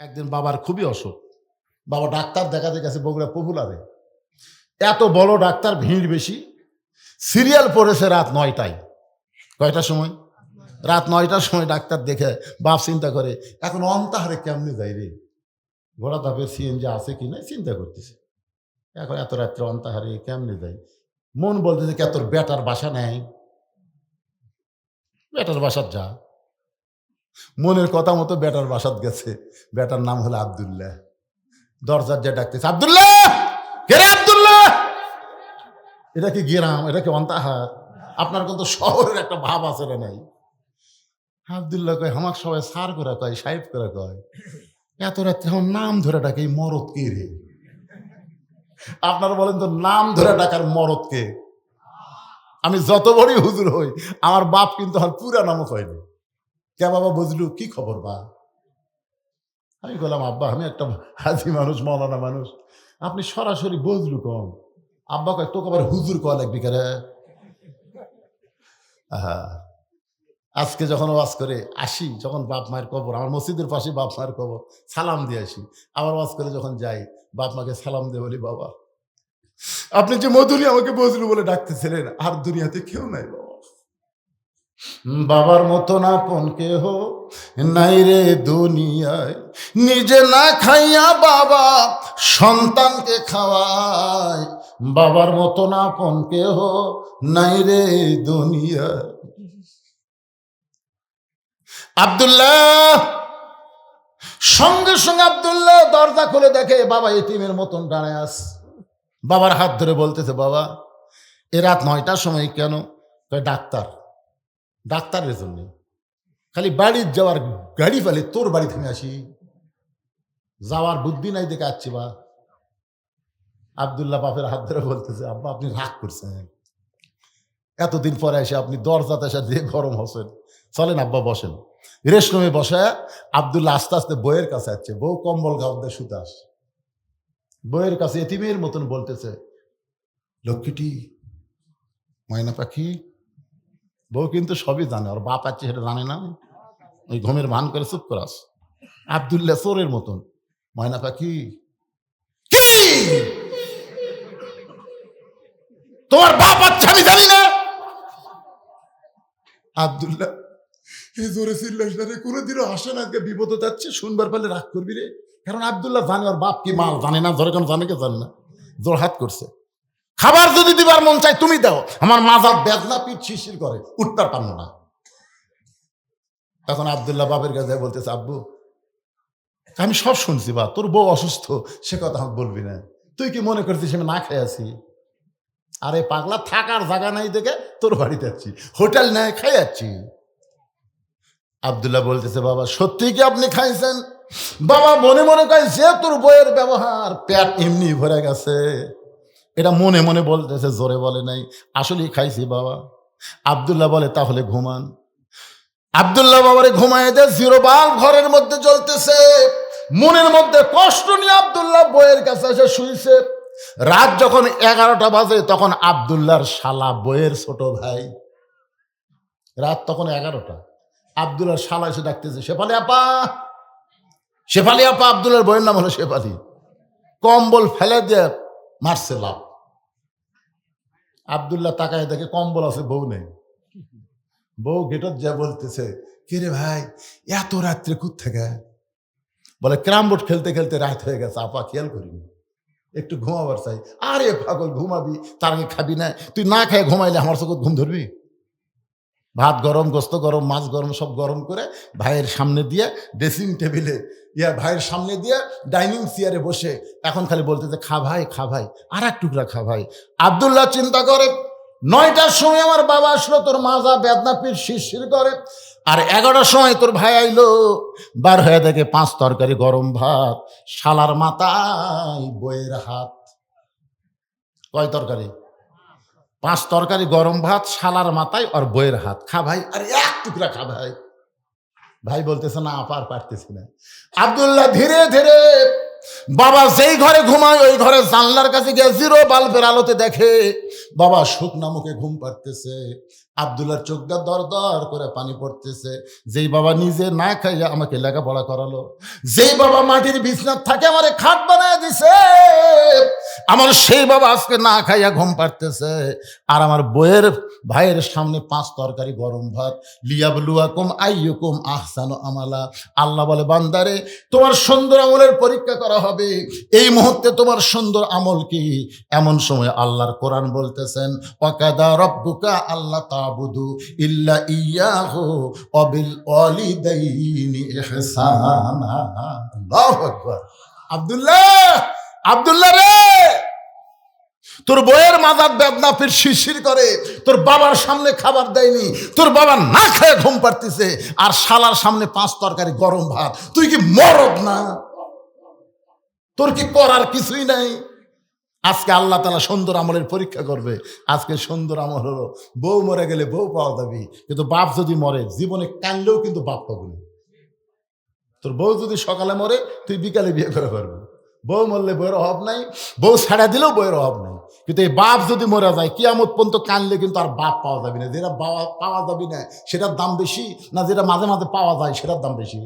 একদিন বাবার খুবই অসুখ। বাবা ডাক্তার দেখাতে গেছে বগুড়া পপুলারে। এত বড় ডাক্তার, ভিড় বেশি। সিরিয়াল পড়েছে রাত ৯টায়। কয়টার সময়? রাত ৯টার সময় ডাক্তার দেখে বাপ চিন্তা করে, এখন অন্তাহারে কেমনে যাই রে? ঘোড়া ধাপের সিএনজি আছে কি না চিন্তা করতেছে। এখন এত রাত্রে অন্তাহারে কেমনে যাই? মন বলতেছে কে তোর বেটার বাসা নেই, বেটার বাসার যা। মনের কথা মতো বেটার বাসাত গেছে। বেটার নাম হলো আব্দুল্লাহ। দরজার যে ডাকতেছে, আব্দুল্লাহ! কে রে আব্দুল্লাহ? এটা কি গ্রাম? এটা কি অন্তাহার? আপনার কিন্তু শহরের একটা ভাব আছে রে নাই? আব্দুল্লাহ কয়, আমাকে সবাই সার করে কয়, সাহেব করে কয়। এত রাত্রে আমার নাম ধরে ডাকে, এই মরদ কে রে? আপনারা বলেন তো, নাম ধরে ডাকার মরদ কে? আমি যত বড়ই হুজুর হই, আমার বাপ কিন্তু আর পুরা নামও কয়নি। কে বাবা বুঝলু, কি খবর বা? আমি বললাম, আব্বা আমি একটা হাজি মানুষ, মৌলানা মানুষ, আপনি সরাসরি বুঝলু কম। আব্বা কয়, তোকে আবার হুজুর কয়া লাগবি কেরে? আহা, আজকে যখন ওয়াজ করে আসি, যখন বাপ মায়ের কবর, আমার মসজিদের পাশে বাপ মায়ের কবর, সালাম দিয়ে আসি। আবার ওয়াজ করে যখন যাই, বাপ মাকে সালাম দিয়ে বলি, বাবা আপনি যে মধুরি আমাকে বজলু বলে ডাকতেছিলেন, আর দুনিয়াতে কেউ নাই বাবা। বাবার মতন আপন কেহ নাই রে দুনিয়ায়, নিজে না খাইয়া বাবা সন্তানকে খাওয়ায়। বাবার মতন আপন কেহ নাই রে দুনিয়ায়। আব্দুল্লাহ সঙ্গে সঙ্গে আব্দুল্লাহ দরজা খুলে দেখে বাবা এতিমের মতন দাঁড়ায় আছে। বাবার হাত ধরে বলতেছে, বাবা এ রাত ৯টার সময় কেন? ডাক্তার, ডাক্তারের জন্য। খালি বাড়ির যাওয়ার গাড়ি ফেলে তোর বাড়ি থেকে আসি, যাওয়ার বুদ্ধি নাই দেখে আসছি বা। আব্দুল্লাহ বাপের হাত ধরে বলতেছে, আব্বা আপনি রাগ করছেন, এতদিন পরে এসে আপনি দরজাতে এসে দিয়ে গরম হচ্ছেন, চলেন আব্বা বসেন। রেশমে বসে আব্দুল্লাহ আস্তে আস্তে বইয়ের কাছে আসছে। বউ কম্বল গাও দিয়ে শুতে আস, বইয়ের কাছে এতিমের মতন বলতেছে, লক্ষ্মীটি, ময়না পাখি। বউ কিন্তু সবই জানে, ওর বাপ আছে সেটা জানে না, ওই ঘুমের ভান করে চুপ করাস। আব্দুল্লাহ চোরের মতন, ময়না পাখি কি তোমার বাপ আছে আমি জানি না? আব্দুল্লাহ এই জোরে চিল্লাস না রে, কোনোদিনও আসে না, আজকে বিপদ যাচ্ছে, শুনবার পারলে রাগ করবি রে। কারণ আব্দুল্লাহ জানে ওর বাপ কি মাল জানে না, ধরে কেন জানে কে জানে না, জোর হাত করছে। খাবার যদি দিবার মন চাই তুমি দাও, আমার মাজার বেদনা পিঠ শিরশির করে, উঠতে পারলো না। তখন আব্দুল্লাহ বাপের কাছে বলতেছে, আব্বু আমি সব শুনছি বা, তোর বউ অসুস্থ সে কথা আমাকে বলবি না, তুই কি মনে করছিস আমি না খেয়ে আছি? আরে পাগলা, থাকার জায়গা নাই দেখে তোর বাড়িতে যাচ্ছি, হোটেল নেয় খাই যাচ্ছি। আব্দুল্লাহ বলতেছে, বাবা সত্যি কি আপনি খাইছেন? বাবা মনে মনে কয়, যে তোর বইয়ের ব্যবহার, পেট এমনি ভরে গেছে। এটা মনে মনে বলতেছে, জোরে বলে নাই, আসলেই খাইছি বাবা। আব্দুল্লাহ বলে, তাহলে ঘুমান। আব্দুল্লাহ বাবারে ঘুমায় দেয়, জিরো বাল্ব ঘরের মধ্যে জ্বলতেছে। মনের মধ্যে কষ্ট নিয়ে আব্দুল্লাহ বইয়ের কাছে এসে শুইছে। রাত যখন 11টা বাজে, তখন আব্দুল্লাহর শালা বইয়ের ছোট ভাই, রাত তখন 11টা, আব্দুল্লাহর শালা এসে ডাকতেছে, শেফালি আপা, শেফালি আপা। আব্দুল্লাহর বইয়ের নাম হলো শেফালি। কম্বল ফেলে দিয়ে মারছে লাভ। আব্দুল্লাহ তাকায় দেখে কম্বল আছে, বউ নেই। বউ গেটত যা বলতেছে, কে রে ভাই এত রাত্রে কুত থেকে? বলে ক্যারাম বোর্ড খেলতে খেলতে রাত হয়ে গেছে আপা, খেয়াল করিনি, একটু ঘুমাবার চাই। আরে পাগল, ঘুমাবি তার আগে খাবি না? তুই না খেয়ে ঘুমাইলে আমার চোখে ঘুম ধরবি? ভাত গরম, গোস্ত গরম, মাছ গরম, সব গরম করে ভাইয়ের সামনে দিয়ে, ড্রেসিং টেবিলে ভাইয়ের সামনে দিয়ে ডাইনিং চেয়ারে বসে এখন খালি বলতেছে, খা ভাই, খা ভাই, আর এক টুকরা খা ভাই। আব্দুল্লাহ চিন্তা করে, 9টার সময় আমার বাবা আসলো, তোর মাজা বেদনা পিঠ শিরশির করে, আর 11টার সময় তোর ভাই আইলো, বার হয়ে দেখে 5 তরকারি গরম ভাত, শালার মাথায় বইয়ের হাত। কয় তরকারি? 5 তরকারি গরম ভাত, শালার মাথায় আর বইয়ের হাত। খা ভাই, আরে এক টুকরা খা ভাই। ভাই বলতেছে, না আপা আর পারতেছি না। আব্দুল্লাহ ধীরে ধীরে বাবা যেই ঘরে ঘুমায় ওই ঘরে জানলার কাছে গিয়ে জিরো বাল্বের আলোতে দেখে বাবা শুকনা মুখে ঘুম পাড়তেছে। আব্দুল্লাহর চোখ দিয়ে দর দর করে পানি পড়তেছে। যেই বাবা নিজে না খাইয়া আমাকে লেখাপড়া করালো, যেই বাবা মাটির বিছনার থাকে আমারে খাট বানায় দিছে, আমার সেই বাবা আজকে না খাইয়া ঘুম পাড়তেছে। আর আমার বইয়ের ভাইয়ের সামনে 5 তরকারি গরম ভাত। লিয়াবলুয়াকুম আইয়ুকুম আহসানু আমালা। আল্লাহ বলে, বান্দারে তোমার সুন্দর আমলের পরীক্ষা করা হবে। এই মুহূর্তে তোমার সুন্দর আমল কি? এমন সময় আল্লাহর কোরআন বলতেছেন, ওয়াকাদা রব্বুকা আল্লা তাবুদু ইল্লা ইয়াহু ওয়া বিল ওয়ালিদাইনি ইহসানা। আল্লাহু আকবার। আব্দুল্লাহ রে, তোর বইয়ের মাজার বেদনা ফির শিরশির করে, তোর বাবার সামনে খাবার দেয়নি, তোর বাবা না খেয়ে ঘুম পাড়তেছে, আর শালার সামনে 5 তরকারি গরম ভাত। তুই কি মরদ না? তোর কি করার কিছুই নাই? আজকে আল্লাহ তাআলা সুন্দর আমলের পরীক্ষা করবে। আজকে সুন্দর আমল হলো বউ মরে গেলে বউ পাওয়া যাবে, কিন্তু বাপ যদি মরে জীবনে কানলেও কিন্তু বাপ পাবো না। তোর বউ যদি সকালে মরে তুই বিকালে বিয়ে করে পারবি। বউ মরলে বইয়ের অভাব নাই, বউ ছাড়া দিলেও বইয়ের অভাব নাই। কিন্তু এই বাপ যদি মরে যায় কিয়ামত পর্যন্ত কানলে কিন্তু আর বাপ পাওয়া যাবে না। যেটা পাওয়া যাবে না সেটার দাম বেশি, না যেটা মাঝে মাঝে পাওয়া যায় সেটার দাম বেশি?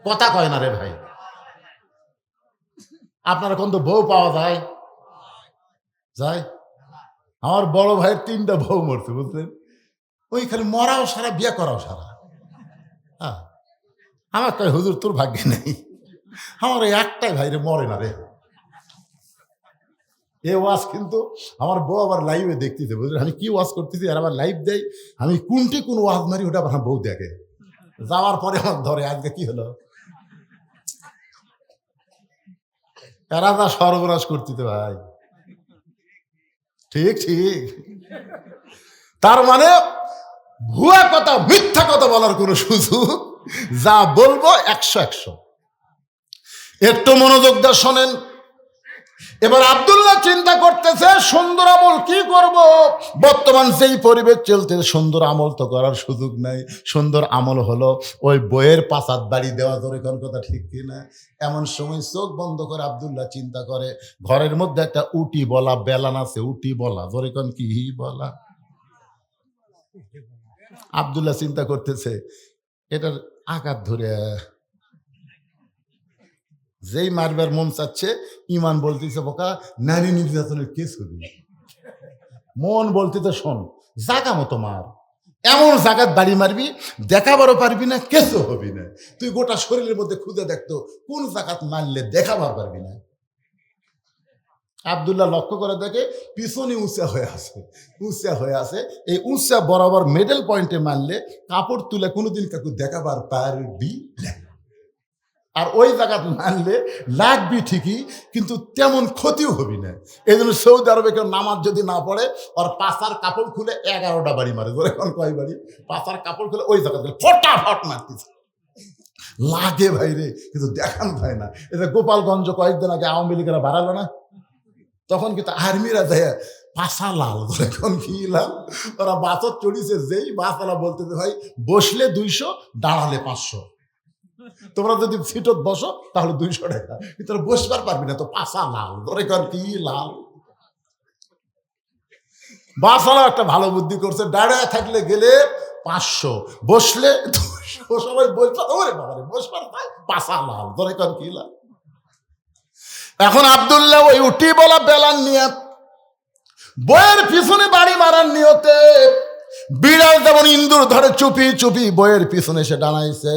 কথা কয় না রে ভাই। আপনার এখন তো বউ পাওয়া যায়। আমার বড় ভাইয়ের 3টা বউ মরছে, বুঝলেন? ওই খালি মরাও সারা, বিয়ে করাও সারা। হ্যাঁ, আমার কয় হুজুর তোর ভাগ্যে নেই, আমার ওই একটাই ভাই রে মরে না রে। এ ওয়াজ কিন্তু আমার বউ আবার লাইভে দেখতেছে, বুঝলেন? আমি কি ওয়াজ করতেছি আর আবার লাইভ দেয়। আমি কোন ওয়াজ মারি ওটা আমার বউ দেখে। যাওয়ার পরে আমার ধরে, আজকে কি হলো, এরা যা সর্বনাশ করতেছে ভাই। ঠিক। তার মানে ভুয়া কথা, মিথ্যা কথা বলার কোনো সুযোগ, যা বলবো 100। একটু মনোযোগ দিয়ে শোনেন। এবার আব্দুল্লাহ চিন্তা করতেছে সুন্দর আমল কি করব। বর্তমান যেই পরিবেশ চলতে সুন্দর আমল তো করার সুযোগ নাই। সুন্দর আমল হলো ওই বইয়ের পাছাত বাড়ি দেওয়া, ধরে কোন কথা ঠিক কিনা? এমন সময় চোখ বন্ধ করে আব্দুল্লাহ চিন্তা করে ঘরের মধ্যে একটা উটি বলা বেলান আছে। উটি বলা, ধরে কোন কি বলা? আব্দুল্লাহ চিন্তা করতেছে এটার আঘাত ধরে যেই মারবার মন চাচ্ছে, ইমান বলতেছে বোকা নারী নির্যাতনের কেস হবি, মন বলতেছে শোন জাগা মতো মার, এমন জাগাত বাড়ি মারবি দেখাবারও পারবি না, কেসও হবি না। তুই গোটা শরীরের মধ্যে খুঁজে দেখতো কোন জাগাত মারলে দেখাবার পারবি না। আব্দুল্লাহ লক্ষ্য করে দেখে পিছনে উঁচা হয়ে আছে। এই উঁচা বরাবর মিডল পয়েন্টে মারলে কাপড় তুলে কোনোদিন কাকু দেখাবার পারবি না। আর ওই জায়গাতে মানলে লাগবি ঠিকই, কিন্তু তেমন ক্ষতিও হবি না। এই জন্য সৌদি আরবে কেউ নামাজ যদি না পড়ে ওর পাশার কাপড় খুলে 11টা বাড়ি মারে। এখন কয় বাড়ি? পাশার কাপড় খুলে ওই জায়গাতে ফটাফট মারতেছে, লাগে ভাই রে, কিন্তু দেখান ভাই না। এটা গোপালগঞ্জ কয়েকদিন আগে আওয়ামী লীগেরা বাড়ালো না, তখন কিন্তু আর্মিরা দেয় পাশা লাল। এখন কি লাল? ওরা বাসত চড়িছে, যেই বাসওয়ালা বলতেছে ভাই বসলে 200, দাঁড়ালে 500। তোমরা যদি সিটত বসো তাহলে 200 টাকা, কিন্তু বসবার পারবি না, তো পাশা লাল। ধরে কর কি লাল? বাসওয়ালা একটা ভালো বুদ্ধি করছে, দাঁড়ায় থাকলে গেলে 500, বসলে 200। সবাই বলছে ওরে বাবারে বসবার পাশা লাল। ধরে কর কি লাল? এখন আব্দুল্লাহ ওই উঠি বলা বেলান নিয়ে বইয়ের পিছনে বাড়ি মারার নিয়তে, বিড়াল যেমন ইন্দুর ধরে চুপি বইয়ের পিছনে এসে দাঁড়াইছে।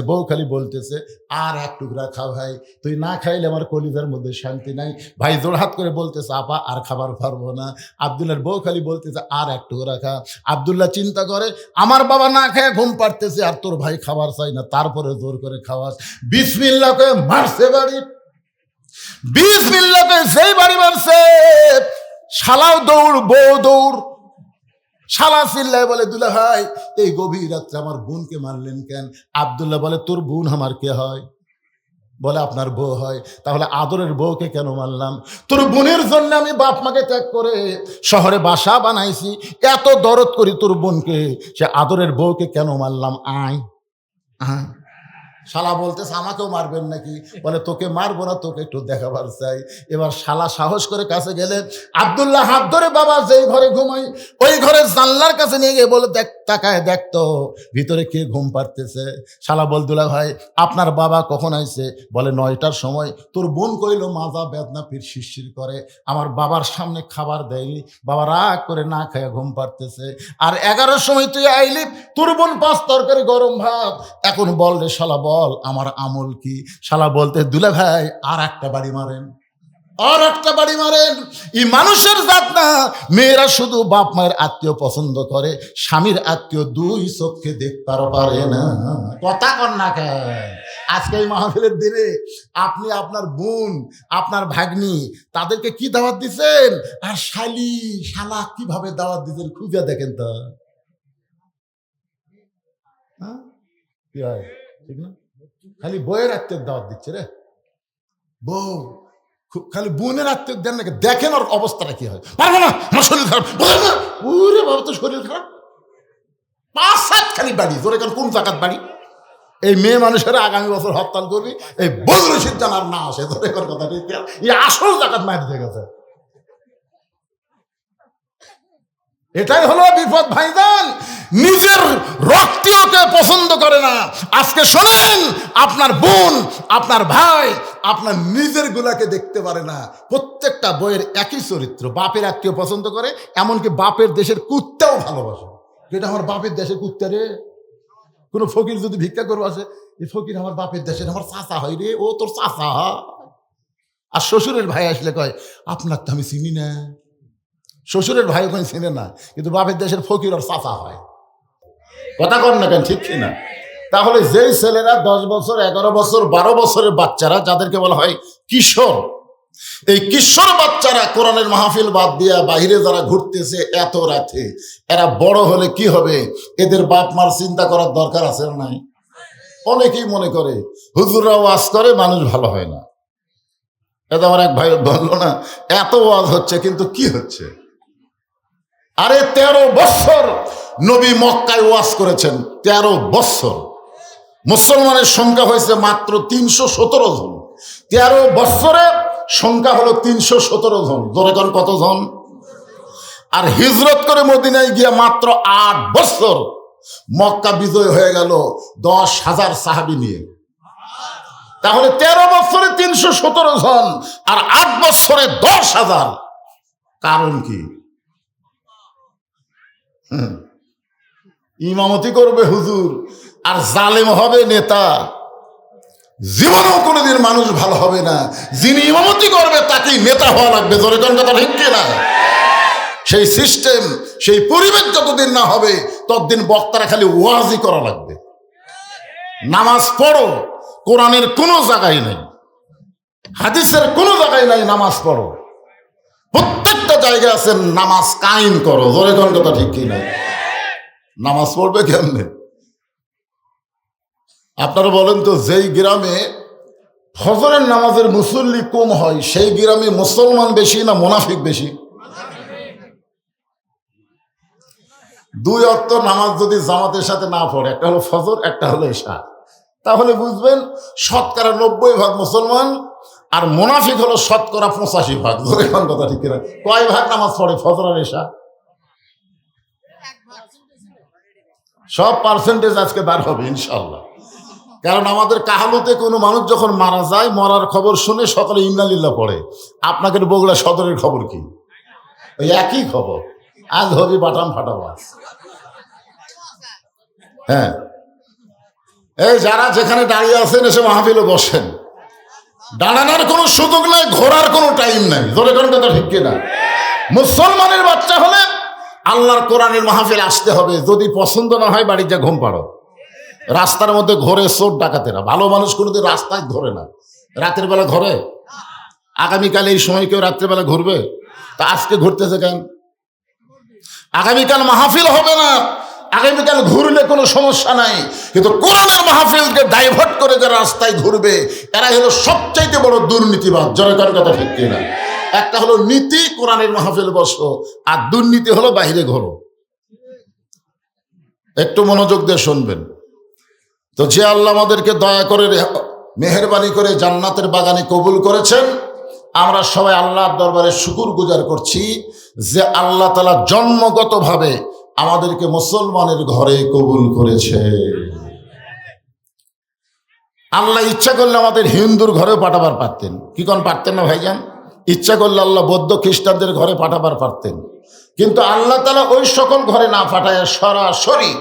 বউ খালি বলতেছে আর এক টুকরা খা ভাই, তুই না খাইলে আমার কলিজার মধ্যে শান্তি নাই। ভাই জোড়হাত করে বলতেছে আপা আর খাবার পারবো না। আব্দুল্লাহর বউ খালি বলতেছে আর এক টুকরা খা। আব্দুল্লাহ চিন্তা করে আমার বাবা না খেয়ে ঘুম পাড়তেছে আর তোর ভাই খাবার চাই না, তারপরে জোর করে খাওয়াস। বিসমিল্লাহ করে মারছে বাড়ি, বিসমিল্লাহ করে সেই বাড়ি মারছে। শালাও দৌড়, বউ দৌড়। শালা চিল্লায় বলে দুলা ভাই এই গভীর রাত্রে আমার বোনকে মারলেন কেন? আব্দুল্লাহ বলে তোর বোন আমার কে হয়? বলে আপনার বউ হয়। তাহলে আদরের বউকে কেন মারলাম? তোর বোনের জন্য আমি বাপ মাকে ত্যাগ করে শহরে বাসা বানাইছি, এত দরদ করি তোর বোনকে, সে আদরের বউকে কেন মারলাম? আয় শালা বলতেছে আমাকেও মারবেন নাকি? বলে তোকে মারবো না, তোকে একটু দেখাবার চাই। এবার শালা সাহস করে কাছে গেলেন, আব্দুল্লাহ হাত ধরে, বাবা যেই ঘরে ঘুমাই ওই ঘরে জানলার কাছে নিয়ে গিয়ে বলে, দেখ, তাকায় দেখতো ভিতরে কে ঘুম পাড়তেছে। শালা বল, দুলা ভাই আপনার বাবা কখন আইছে? বলে 9টার সময়। তোর বোন কইল মাজা বেদনা পীর শিরশির করে, আমার বাবার সামনে খাবার দেয়নি, বাবা রাগ করে না খায় ঘুম পাড়তেছে। আর 11টার সময় তুই আইলি, তোর বোন 5 তরকারি গরম ভাত। এখন বল রে শালা, বল আমার আমল কি? শালা বলতে, দুলা ভাই আর একটা বাড়ি মারেন, আর একটা বাড়ি মারেন। এই মানুষের জাত না, মেয়েরা শুধু বাপ মায়ের আত্মীয় পছন্দ করে, স্বামীর আত্মীয় 2 চোখে দেখতে পারে না। কথা কন না কেন? আজকে এই মাহফিলের দিনে আপনি আপনার বোন, আপনার ভাগ্নি, তাদেরকে কি দাওয়াত দিচ্ছেন? আর শালি শালা কিভাবে দাওয়াত দিচ্ছেন খুঁজে দেখেন তো। হ্যাঁ, কি হয়? ঠিক না? খালি বইয়ের আত্মীয় দাওয়াত দিচ্ছে রে। বউ খালি বোনের আত্মীয় দেন নাকি? দেখেন ওর অবস্থাটা কি হয়। পারবো না, আমার শরীর খারাপ। ওরে বাবা, তো শরীর খারাপ। 5-7 খালি বাড়ি, তোর এখন কোন জায়গার বাড়ি? এই মেয়ে মানুষেরা আগামী বছর হরতাল করবি, এই বদরুল সিদ্ধান আর না আসে, তোর এখন কথা ঠিক। এই আসল জাকাত মায়ের দিতে গেছে। এটাই হলো বিপদ ভাইজান, নিজের রক্তীয়কে পছন্দ করে না। আজকে শোনেন, আপনার বোন, আপনার ভাই আপনার নিজের গুলাকে দেখতে পারে না। প্রত্যেকটা বইয়ের একই চরিত্র, বাপের আত্মীয় পছন্দ করে, এমনকি বাপের দেশের কুত্তাও ভালোবাসে। এটা আমার বাপের দেশের কুত্তা রে। কোনো ফকির যদি ভিক্ষা করবো আসে, এই ফকির আমার বাপের দেশের, আমার চাচা হয় রে, ও তোর চাচা। আর শ্বশুরের ভাই আসলে কয়, আপনার তো আমি চিনি না। শ্বশুরের ভাই ওখানে চিনে না, কিন্তু বাপের দেশের ফকির আর চাচা হয়। কথা কন না কেন? ঠিক কিনা? তাহলে যেই ছেলেরা 10 বছর, 11 বছর, 12 বছরের বাচ্চারা, যাদেরকে বলা হয় কিশোর, এই কিশোর বাচ্চারা কোরআনের মাহফিল বাদ দিয়া বাহিরে যারা ঘুরতেছে এত রাতে, এরা বড় হলে কি হবে? এদের বাপ মার চিন্তা করার দরকার আছে না নাই? অনেকেই মনে করে হুজুররা ওয়াজ করে মানুষ ভালো হয় না। এটা আমার এক ভাই বললো না, এত ওয়াজ হচ্ছে কিন্তু কি হচ্ছে? আরে 13 বছর নবী মক্কায় ওয়াজ করেছেন, 13 বছর। মুসলমানের সংখ্যা হয়েছে মাত্র 317 জন। 13 বছরে সংখ্যা হলো 317 জন। ধরে কোন কতজন? আর হিজরত করে মদিনায় গিয়ে মাত্র 8 বছর মক্কা বিজয় হয়ে গেল 10,000 সাহাবী নিয়ে। তাহলে 13 বছরে 317 জন আর 8 বছরে 10,000। কারণ কি? ইমামতি করবে হুজুর আর জালেম হবে নেতা। জীবনেও কোনোদিন মানুষ ভালো হবে না। যিনি ইমামতি করবে তাকেই নেতা হওয়া লাগবে। জোরে কোন কথা ঠিক কিনা? সেই সিস্টেম, সেই পরিবেশ যতদিন না হবে ততদিন বক্তারা খালি ওয়াজি করা লাগবে। নামাজ পড়ো, কোরআনের কোনো জায়গায় নেই, হাদিসের কোনো জায়গায় নাই নামাজ পড়ো। প্রত্যেকটা জায়গায় আছে নামাজ কায়েম করো। জোরে কোন কথা ঠিক কিনা? নামাজ পড়বে কেমনে? আপনারা বলেন তো, যেই গ্রামে ফজরের নামাজের মুসল্লি কম হয় সেই গ্রামে মুসলমান বেশি না মুনাফিক বেশি? 2 ওয়াক্ত নামাজ যদি জামাতের সাথে না পড়ে, একটা হলো ফজর, একটা হলো ইশা, তাহলে বুঝবেন শতকরা 90% মুসলমান আর মুনাফিক হলো শতকরা 85%। এখন কথা ঠিক কিনা? কয় ভাগ নামাজ পড়ে ফজর আর ইশা? সব পার্সেন্টেজ আজকে বার হবে ইনশাল্লাহ। কারণ আমাদের কাহালুতে কোনো মানুষ যখন মারা যায়, মরার খবর শুনে সকলে ইন্নালিল্লাহ পড়ে। আপনাদের বগুড়া সদরের খবর কি? ওই একই খবর, আজ হবি বাটাম ফাটাবাস। হ্যাঁ, এই যারা যেখানে দাঁড়িয়ে আছেন এসে মাহফিলে বসেন। দাঁড়ানোর কোনো সুযোগ নাই, ঘোরার কোনো টাইম নাই। ধরে কোন কথা ঠিক কিনা? মুসলমানের বাচ্চা হলে আল্লাহর কোরআনের মাহফিল আসতে হবে। যদি পছন্দ না হয় বাড়িতে যা ঘুম পাড়ো। রাস্তার মধ্যে ঘোরে চোর ডাকাতেরা, ভালো মানুষ কোনোদিন রাস্তায় ঘোরে না। রাতের বেলা ঘোরে? আগামীকাল এই সময় কেউ রাত্রেবেলা ঘুরবে? তা আজকে ঘুরতেছে কেন? আগামীকাল মাহফিল হবে না, আগামীকাল ঘুরলে কোনো সমস্যা নাই, কিন্তু কোরআনের মাহফিলকে ডাইভার্ট করে যারা রাস্তায় ঘুরবে এরা হলো সবচাইতে বড় দুর্নীতিবাদ। জনগণের কথা ঠিক কিনা? একটা হলো নীতি, কোরআনের মাহফিল বসো, আর দুর্নীতি হলো বাইরে ঘোরো। একটু মনোযোগ দিয়ে শুনবেন। তো যে আল্লাহ আমাদেরকে দয়া করে মেহেরবানি করে জান্নাতের বাগানে কবুল করেছেন, আমরা সবাই আল্লাহর দরবারে শুকর গুজার করছি যে আল্লাহ তাআলা জন্মগতভাবে আমাদেরকে মুসলমানের ঘরে কবুল করেছে। আল্লাহ ইচ্ছা করলে আমাদের হিন্দুর ঘরে পাঠাবার পারতেন, কি কোন পারতেন না ভাইজান? ইচ্ছা করলে আল্লাহ বৌদ্ধ খ্রিস্টানদের ঘরে পাঠাবার পারতেন, কিন্তু আল্লাহ তাআলা ওই সকল ঘরে না পাঠায় সরাসরি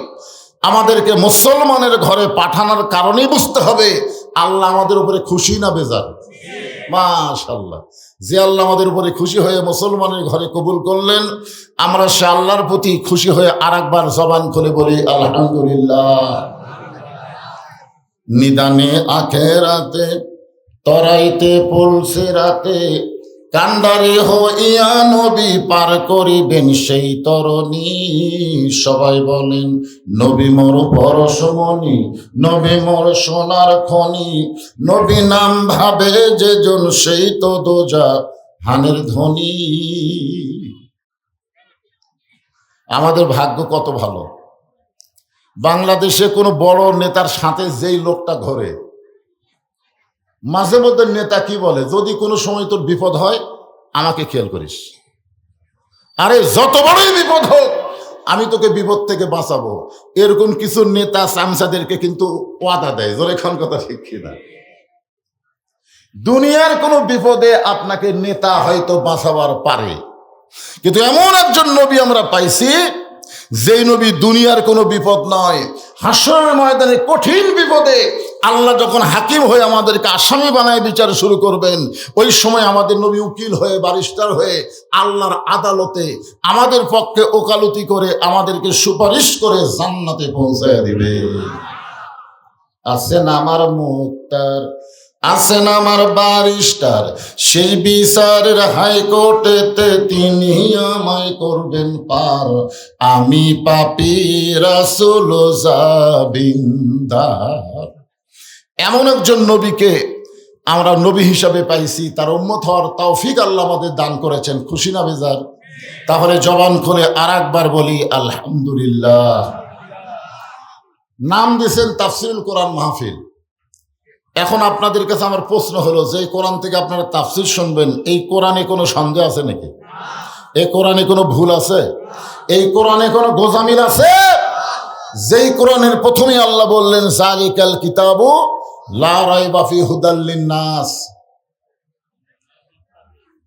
আমাদেরকে মুসলমানের ঘরে পাঠানোর কারণেই বুঝতে হবে আল্লাহ আমাদের উপরে খুশি না বেজার। মাশাআল্লাহ, যে আল্লাহ আমাদের উপরে খুশি হয়ে মুসলমানের ঘরে কবুল করলেন, আমরা সে আল্লাহর প্রতি খুশি হয়ে আরেকবার জবান খুলে বলি আলহামদুলিল্লাহ। নিদানে আখেরাতে তরাইতে পলসে রাতে কান্ডারি হইয়া নবী পার করিবেন সেই তরণী। সবাই বলেন নবী মোর পরশমণি, নবী মোর সোনার খনি, নবী নাম ভাবে যেজন সেই তো দোজা হানের ধ্বনি। আমাদের ভাগ্য কত ভালো, বাংলাদেশে কোনো বড় নেতার সাথে যেই লোকটা ঘরে, মাঝে মধ্যে নেতা কি বলে, যদি কোনো সময় তোর বিপদ হয় আমাকে খেয়াল করিস। আরে যত বড়ই বিপদ হোক আমি তোকে বিপদ থেকে বাঁচাবো, এরকম কিছু নেতা চামচাদেরকে কিন্তু ওয়াদা দেয়। জোরে খান কথা ঠিক কিনা? দুনিয়ার কোনো বিপদে আপনাকে নেতা হয়তো বাঁচাবার পারে, কিন্তু এমন একজন নবী আমরা পাইছি যেই নবী দুনিয়ার কোনো বিপদ নয়, হাসরের ময়দানে কঠিন বিপদে আল্লাহ যখন হাকিম হয়ে আমাদেরকে আসামি বানায় বিচার শুরু করবেন, ওই সময় আমাদের নবী উকিল হয়ে ব্যারিস্টার হয়ে আল্লাহর আদালতে আমাদের পক্ষে ওকালতি করে আমাদেরকে সুপারিশ করে জান্নাতে পৌঁছায় দিবে। আছেন আমার মুক্তার, আছেন আমার ব্যারিস্টার, সেই বিচারের হাইকোর্টেতে তিনি আমায় করবেন পার। আমি পাপী রাসূল জাবিন্দার। এমন একজন নবীকে আমরা নবী হিসাবে পাইছি, তার উম্মত হওয়ার তৌফিক আল্লাহ আমাদের দান করেছেন। খুশি না বেজার? তাহলে জবান খুলে আর একবার বলি আলহামদুলিল্লাহ। নাম দিয়েছেন তাফসিরুল কোরআন মাহফিল। এখন আপনাদের কাছে আমার প্রশ্ন হলো, যে কোরআন থেকে আপনারা তাফসির শুনবেন, এই কোরআনে কোনো সন্দেহ আছে নাকি? এই কোরআনে কোনো ভুল আছে? এই কোরআনে কোনো গোজামিল আছে? যেই কোরআনের প্রথমেই আল্লাহ বললেন যালিকাল কিতাবু লা রাইবা ফি হুদাল লিন্নাস।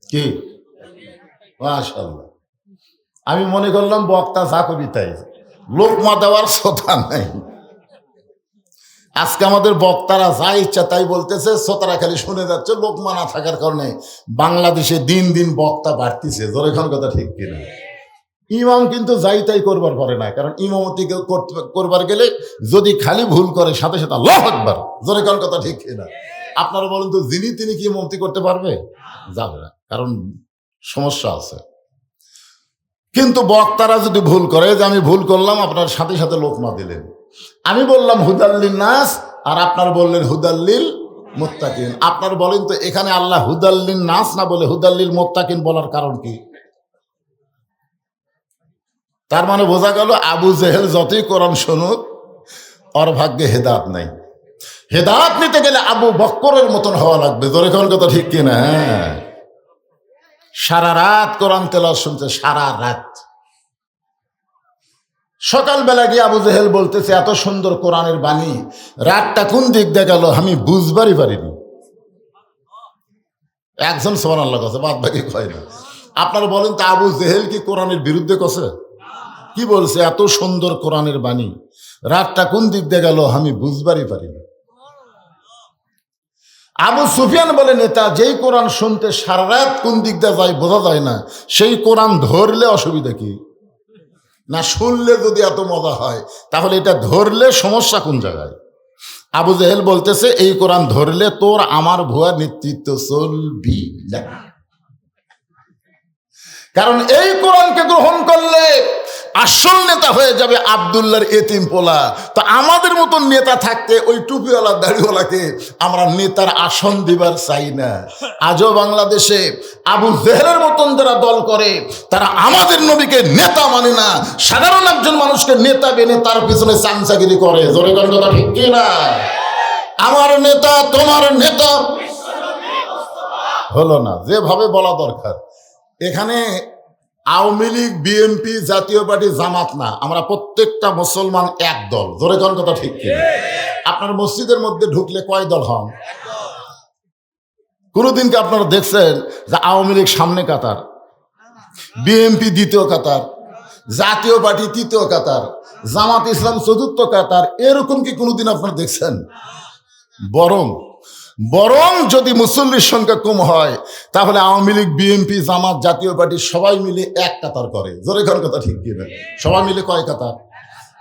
কি মাশাআল্লাহ, আমি মনে করলাম বক্তা যা কবিতায় লোকমা দেওয়ার শ্রোতা নাই। আজকে আমাদের বক্তারা যা ইচ্ছা তাই বলতেছে, শ্রোতারা খালি শুনে যাচ্ছে। লোকমা না থাকার কারণে বাংলাদেশে দিন দিন বক্তা বাড়তিছে। জোরে খান কথা ঠিক কিনা? ইমাম কিন্তু যাই তাই করবার পারে না, কারণ ইমামতি করবার গেলে যদি খালি ভুল করে সাথে সাথে আল্লাহু আকবার। জোরে খান কথা ঠিক কিনা? আপনারা বলেন তো, যিনি তিনি কি ইমামতি করতে পারবে? যাবে না, কারণ সমস্যা আছে। কিন্তু বক্তারা যদি ভুল করে, যে আমি ভুল করলাম, আপনার সাথে সাথে লোকমা দিলেন। আমি বললাম হুদাল্লিল নাস, আর আপনার বললেন হুদাল্লিল মুত্তাকিন। আপনার বলেন তো, এখানে আল্লাহ হুদাল্লিল নাস না বলে হুদাল্লিল মুত্তাকিন বলার কারণ কি? তার মানে বোঝা গেল আবু জেহেল যতই কোরআন শুনুক, ওর ভাগ্যে হেদায়েত নাই। হেদায়েত নিতে গেলে আবু বক্করের মতন হওয়া লাগবে। জোরে কোন কথা ঠিক কিনা? হ্যাঁ, সারা রাত কোরআন তেলাওয়াত শুনছে, সারা রাত। সকালবেলা গিয়ে আবু জেহেল বলতেছে, এত সুন্দর কোরআনের বাণী, রাতটা কোন দিক দিয়ে গেল আমি বুঝবারই পারিনি। একজন সুবহানাল্লাহ কছে, বাদ বাকি কয় না। আপনারা বলেন তো, আবু জেহেল কি কোরআনের বিরুদ্ধে কছে? কি বলছে? এত সুন্দর কোরআনের বাণী, রাতটা কোন দিক দিয়ে গেল আমি বুঝবারই পারিনি। আবু সুফিয়ান বলে নেতা, যেই কোরআন শুনতে সারা রাত কোন দিক দিয়ে যায় বোঝা যায় না, সেই কোরআন ধরলে অসুবিধা কি? না শুনলে যদি এত মজা হয়, তাহলে এটা ধরলে সমস্যা কোন জায়গায়? আবু জেহেল বলতেছে, এই কোরআন ধরলে তোর আমার ভুয়া নেতৃত্ব চলবি না। কারণ এই কোরআনকে গ্রহণ করলে আসল নেতা হয়ে যাবে আব্দুল্লাহর এতিম পোলা। তো আমাদের মতন নেতা থাকতে ওই টুপিওয়ালা দাড়িওয়ালাকে আমরা নেতার আসন দিবার চাই না। আজও বাংলাদেশে আবু জেহেলের মতন যারা দল করে তারা আমাদের নবীকে নেতা মানে না, সাধারণ একজন মানুষকে নেতা বেনে তার পিছনে চামচাগিরি করে। জোরে কোন কথা ঠিক কি না? আমার নেতা তোমার নেতা হলো না যেভাবে বলা দরকার। এখানে আওয়ামী লীগ, বিএনপি, জাতীয় পার্টি, জামাত না, আমরা প্রত্যেকটা মুসলমান এক দল। জোরে কোন কথা ঠিক কি? আপনার মসজিদের মধ্যে ঢুকলে কয় দল হন? কোনদিনকে আপনারা দেখছেন যে আওয়ামী লীগ সামনে কাতার, বিএনপি দ্বিতীয় কাতার, জাতীয় পার্টি তৃতীয় কাতার, জামাত ইসলাম চতুর্থ কাতার? এরকম কি কোনোদিন আপনারা দেখছেন? বরং যদি মুসল্লির সংখ্যা কম হয় তাহলে আওয়ামী লীগ, বিএনপি, জামাত, জাতীয় পার্টি সবাই মিলে এক কাতার করে। জোরে কোন কথা ঠিক কি না? সবাই মিলে কয় কাতার?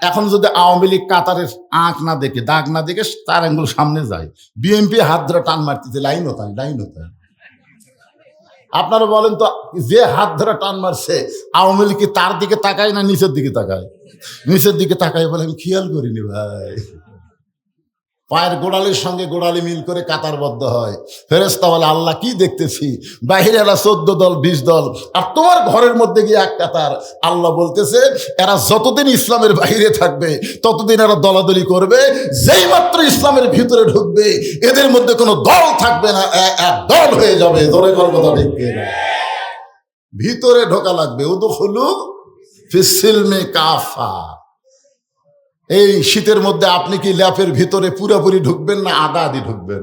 এখন যদি আওয়ামী লীগ কাতারের আঁক না দেখে, দাগ না দেখে তার আঙ্গুল সামনে যায়, বিএনপি হাত ধরে টান মারতেছে, লাইন হতায়। আপনারা বলেন তো, যে হাত ধরে টান মারছে আওয়ামী লীগ কি তার দিকে তাকায় না নিচের দিকে তাকায়? নিচের দিকে তাকায় বলে আমি খেয়াল করিনি ভাই। পায়ের গোড়ালির সঙ্গে গোড়ালি মিল করে কাতারবদ্ধ হয়। ফেরেশতা বলে আল্লাহ কি দেখতেছি, বাহিরে এরা 14 দল 20 দল, আর তোমার ঘরের মধ্যে গিয়ে এক কাতার। আল্লাহ বলতেছে এরা যতদিন ইসলামের বাইরে থাকবে ততদিন এরা দলাদলি করবে, যেই মাত্র ইসলামের ভিতরে ঢুকবে এদের মধ্যে কোনো দল থাকবে না, এক দল হয়ে যাবে। ধরে কর কথা ঠিক না? ভিতরে ঢোকা লাগবে। উদখুলু ফিস সিলমি কাফা। এই শীতের মধ্যে আপনি কি ল্যাপের ভিতরে পুরোপুরি ঢুকবেন না আধা আধি ঢুকবেন?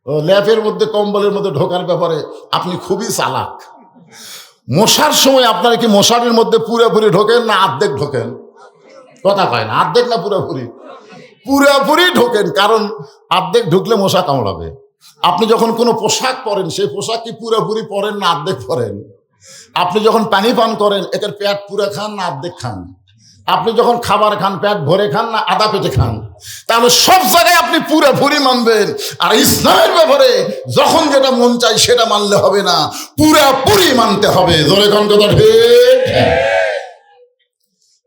ও ল্যাপের মধ্যে, কম্বলের মধ্যে ঢোকার ব্যাপারে আপনি খুবই চালাক। মশার সময় আপনারা কি মশারির মধ্যে পুরোপুরি ঢোকেন না অর্ধেক ঢোকেন? কথা কয় না, অর্ধেক না পুরোপুরি? পুরোপুরি ঢোকেন, কারণ অর্ধেক ঢুকলে মশা কামড়াবে। আপনি যখন কোনো পোশাক পরেন সেই পোশাক কি পুরোপুরি পরেন না অর্ধেক পরেন? আপনি যখন পানি পান করেন এটার পেট পুরো খান না অর্ধেক খান? আপনি যখন খাবার খান পেট ভরে খান না আধা পেটে খান? তাহলে সব জায়গায় আপনি পুরোপুরি মানবেন। আর ইসলামের ব্যাপারে যখন যেটা মন চাই সেটা মানলে হবে না, পুরোপুরি মানতে হবে। ধরে কোন কথা ঠিক?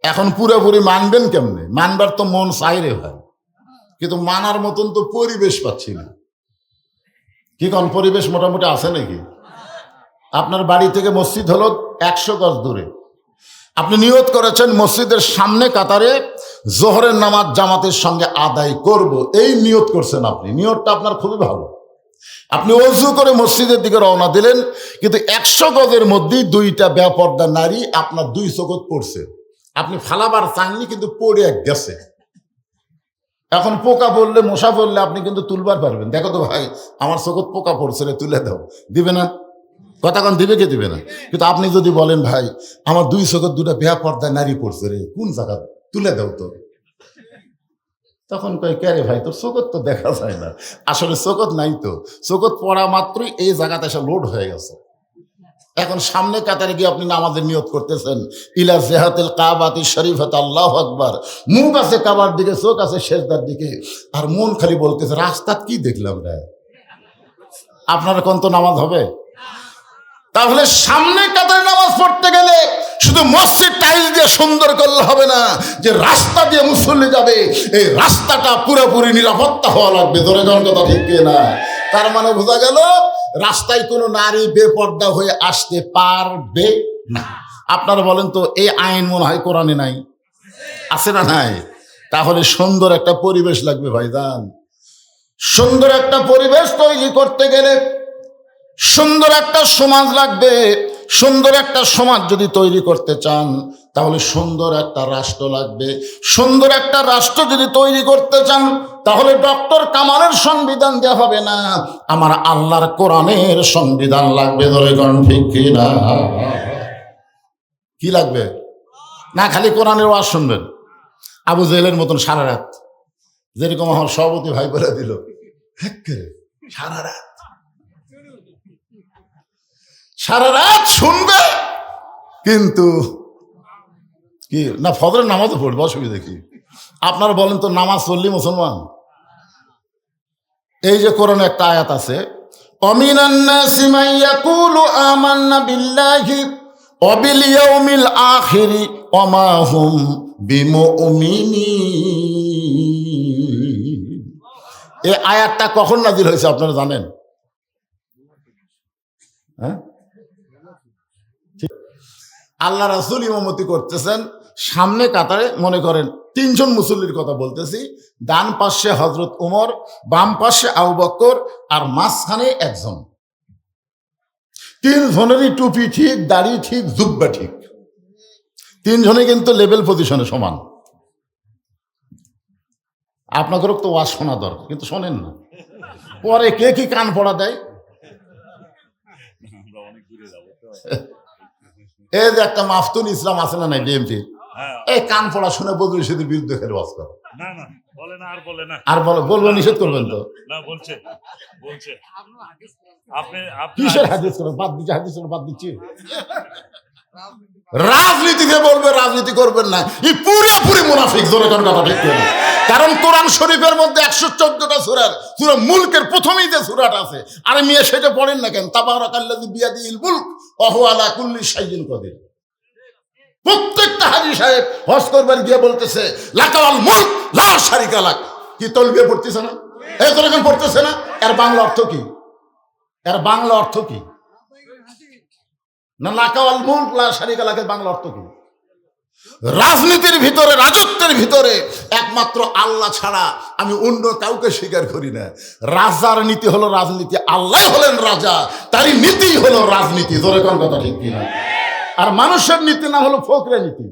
এখন পুরোপুরি মানবেন কেমনে? মানবার তো মন চাইরে হয়, কিন্তু মানার মতন তো পরিবেশ পাচ্ছি না। কি কোন পরিবেশ মোটামুটি আছে নাকি? আপনার বাড়ি থেকে মসজিদ হলো 100 গজ দূরে, আপনি নিয়ত করেছেন মসজিদের সামনে কাতারে জোহরের নামাজ জামাতের সঙ্গে আদায় করব, এই নিয়ত করছেন আপনি। নিয়তটা আপনার খুবই ভালো। আপনি ওযু করে মসজিদের দিকে রওনা দিলেন, কিন্তু 100 গজের মধ্যেই 2টা বেপর্দা নারী আপনার 2 চোখত পড়ছে। আপনি ফালাবার চাননি কিন্তু পড়ে গেছে। এখন পোকা পড়লে, মশা পড়লে আপনি কিন্তু তুলবার পারবেন। দেখো তো ভাই আমার চোখত পোকা পড়ছে রে, তুলে দাও, দিবে না? কথা কন দিবে কে দিবে না? কিন্তু আপনি যদি বলেন ভাই আমার 2 চোখত 2টা বেপর্দায় নারী পড়ছে রে, কোন জায়গা, তুলে দাও তো, তখন কয় কে রে ভাই তোর চোখত তো দেখা যায় না। আসলে চোখত নাই তো, চোখত পড়া মাত্রই এই জায়গাতে এসে লোড হয়ে গেছে। এখন সামনে কাতারে গিয়ে আপনি নামাজের নিয়ত করতেছেন, ইলা জিহাতিল কাবাতি শরীফাত, আল্লাহু আকবার। মুখ আছে কাবার দিকে, চোখ আছে সেজদার দিকে, আর মন খালি বলতেছে রাস্তাত কি দেখলাম রে। আপনার কোন তো নামাজ হবে? তাহলে সামনে কাতারে নামাজ পড়তে গেলে শুধু মসজিদ টাইল দিয়ে সুন্দর করলে হবে না, যে রাস্তা দিয়ে মুসল্লি যাবে এই রাস্তাটা পুরোপুরি নিরাপত্তা হওয়া লাগবে। ধরে যাওয়ার কথা ঠিক না? তার মানে বোঝা গেল রাস্তায় কোনো নারী বেপর্দা হয়ে আসতে পারবে না। আপনারা বলেন তো এই আইন মনে হয় কোরআনে নাই? আছে না নাই? তাহলে সুন্দর একটা পরিবেশ লাগবে ভাইজান। সুন্দর একটা পরিবেশ তৈরি করতে গেলে সুন্দর একটা সমাজ লাগবে। সুন্দর একটা সমাজ যদি তৈরি করতে চান তাহলে সুন্দর একটা রাষ্ট্র লাগবে। সুন্দর একটা রাষ্ট্র যদি তৈরি করতে চান তাহলে ডক্টর কামালের সংবিধান দেওয়া হবে না, আমার আল্লাহর কোরআনের সংবিধান লাগবে। ধরে কোন ঠিক কি না? কি লাগবে? না খালি কোরআনের ওয়াজ শুনবেন আবু জেহেলের মতন সারা রাত, যেরকম আমার সভাপতি ভাই বলে দিল সারা রাত শুনবে, কিন্তু কি না ফজরের নামাজও পড়বে, অসুবিধা কি? আপনারা বলেন তো নামাজ পড়লি মুসলমান? এই যে কোরআনে একটা আয়াত আছে, অমিনান নাসি মান ইয়াকুলু আমান্না বিল্লাহি অবিল ইয়াউমিল আখিরি ওমা হুম বিমুমিনিন। এই আয়াতটা কখন নাজিল হয়েছে আপনারা জানেন? হ্যাঁ, আল্লাহ রাসূল ইমামতি করতেছেন, সামনে কাতারে মনে করেন 3 জন মুসল্লির কথা বলতেছি, ডান পাশে হযরত ওমর, বাম পাশে আবু বকর, আর মাঝখানে একজন। 3 জনেরই টুপি ঠিক, দাড়ি ঠিক, জুব্বা ঠিক, 3 জনে কিন্তু লেভেল পজিশনে সমান। আপনাদেরও তো ওয়াজ শোনা দরকার, কিন্তু শোনেন না। পরে কে কি কান পড়া দেয়। এই যে একটা মাফতুন ইসলাম আছে না নাই বিএনপি, এই কান পড়া শুনে বদরুল রশিদের বিরুদ্ধে খেলে ওয়াজ করে। আর বলবো নিষেধ করবেন তো? কিসের হাদিস করবেন? বাদ দিচ্ছি, হাদিস বাদ দিচ্ছি। রাজনীতিতে বলবে রাজনীতি করবেন না, এই পুরোপুরি মুনাফিক। জোরে কোন কথা ঠিক না? কারণ কোরআন শরীফের মধ্যে 114টা সূরা, সূরা মুলকের প্রথমেই যে সূরাটা আছে, আরে মিয়া সেটা পড়েন না কেন? তাবারাকাল্লাযী বিয়াদিহিল মুলক ওয়া হুয়া আলা কুল্লি শাইইন কাদির। প্রত্যেকটা হাজী সাহেব হজ করবার গিয়ে বলতেছে লাকাল মুলক লা শারিকা লাক। কি তলবিয়া পড়তেছে না? এই তো এখন পড়তেছে না? এর বাংলা অর্থ কি? এর বাংলা অর্থ কি? না, লাকাল মুলক লা শারিকা লাকের বাংলা অর্থ কি? রাজনীতির ভিতরে, রাজত্বের ভিতরে একমাত্র আল্লাহ ছাড়া আমি অন্য কাউকে স্বীকার করি না। রাজার নীতি হলো রাজনীতি, আল্লাহ হলেন রাজা, তারই নীতি হলো রাজনীতি। জোরে কোন কথা ঠিক কিনা? আর মানুষের নীতি না হলো ফকরা নীতি।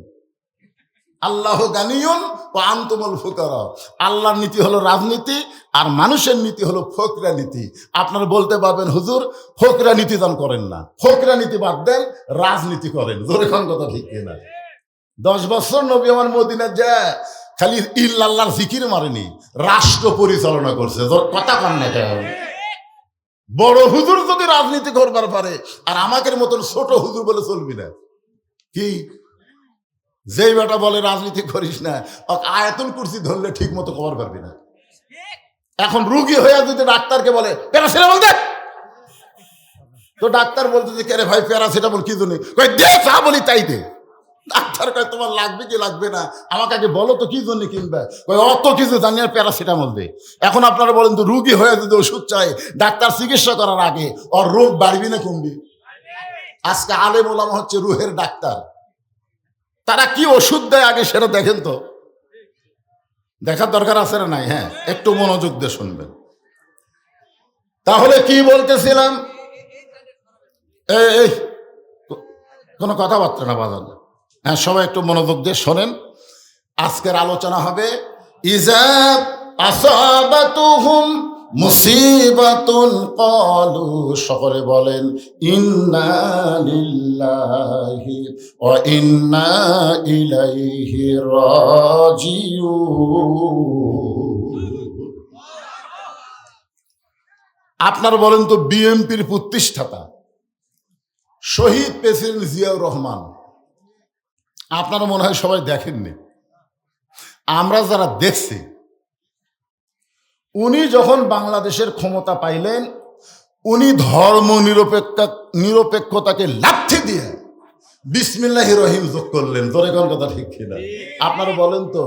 আল্লাহ গানিয়ুন ওয়া আনতুমুল ফুকারা। আল্লাহর নীতি হলো রাজনীতি, আর মানুষের নীতি হলো ফকরা নীতি। আপনারা বলতে পারবেন হুজুর ফকরা নীতি দান করেন না, ফকরা নীতি বাদ দেন, রাজনীতি করেন। জোরে কোন কথা ঠিক কিনা? 10 বছর নবী আমার মদিনা যায় খালি ইল্লাল্লাহর জিকির মারেনি, রাষ্ট্র পরিচালনা করছে। কথা কন না কেন? বড় হুজুর যদি রাজনীতি করবার পারে, আর আমাদের মতন ছোট হুজুর বলে চলবি না। কি যেই বেটা বলে রাজনীতি করিস না, আয়াতুল কুরসি ধরলে ঠিক মতো খবর পারবি না। এখন রুগী হয়ে যদি ডাক্তারকে বলে প্যারাসিটামল দে, তো ডাক্তার বলতে যে কে রে ভাই প্যারাসিটামল কি জন্য? কই দে, যা বলি তাই দে। ডাক্তার কয় তোমার লাগবে কি লাগবে না, আমাকে আগে বলো তো কি জন্য কিনবে। কই অত কিছু জানি আর প্যারাসিটামল দে। এখন আপনারা বলেন তো রুগী হয়ে যদি ওষুধ চাই, ডাক্তার চিকিৎসা করার আগে ওর রোগ বাড়বি না কমবি? আজকে আলেম ওলামা হচ্ছে রুহের ডাক্তার, তারা কি ওষুধ দেয় আগে সেটা দেখেন তো। দেখার দরকার আছে না নাই? হ্যাঁ, একটু মনোযোগ দিয়ে শুনবেন। তাহলে কি বলতেছিলাম? এই কোনো কথাবার্তা না বাজান। হ্যাঁ, সবাই একটু মনোযোগ দিয়ে শোনেন। আজকের আলোচনা হবে ইজা আসাবাতুহুম মুসিবাতুন ক্বালু, সকলে বলেন ইন্না লিল্লাহি ওয়া ইন্না ইলাইহি রাজিউন। আপনারা বলেন তো, বিএনপির প্রতিষ্ঠাতা শহীদ প্রেসিডেন্ট জিয়াউর রহমান আপনারা মনে হয় সবাই দেখেননি। আমরা যারা দেখছি, উনি যখন বাংলাদেশের ক্ষমতা পাইলেন, উনি ধর্ম নিরপেক্ষতাকে লাথি দিয়ে বিসমিল্লাহির রহিম যোগ করলেন। জোরে কোন কথা ঠিক কিনা? আপনারা বলেন তো,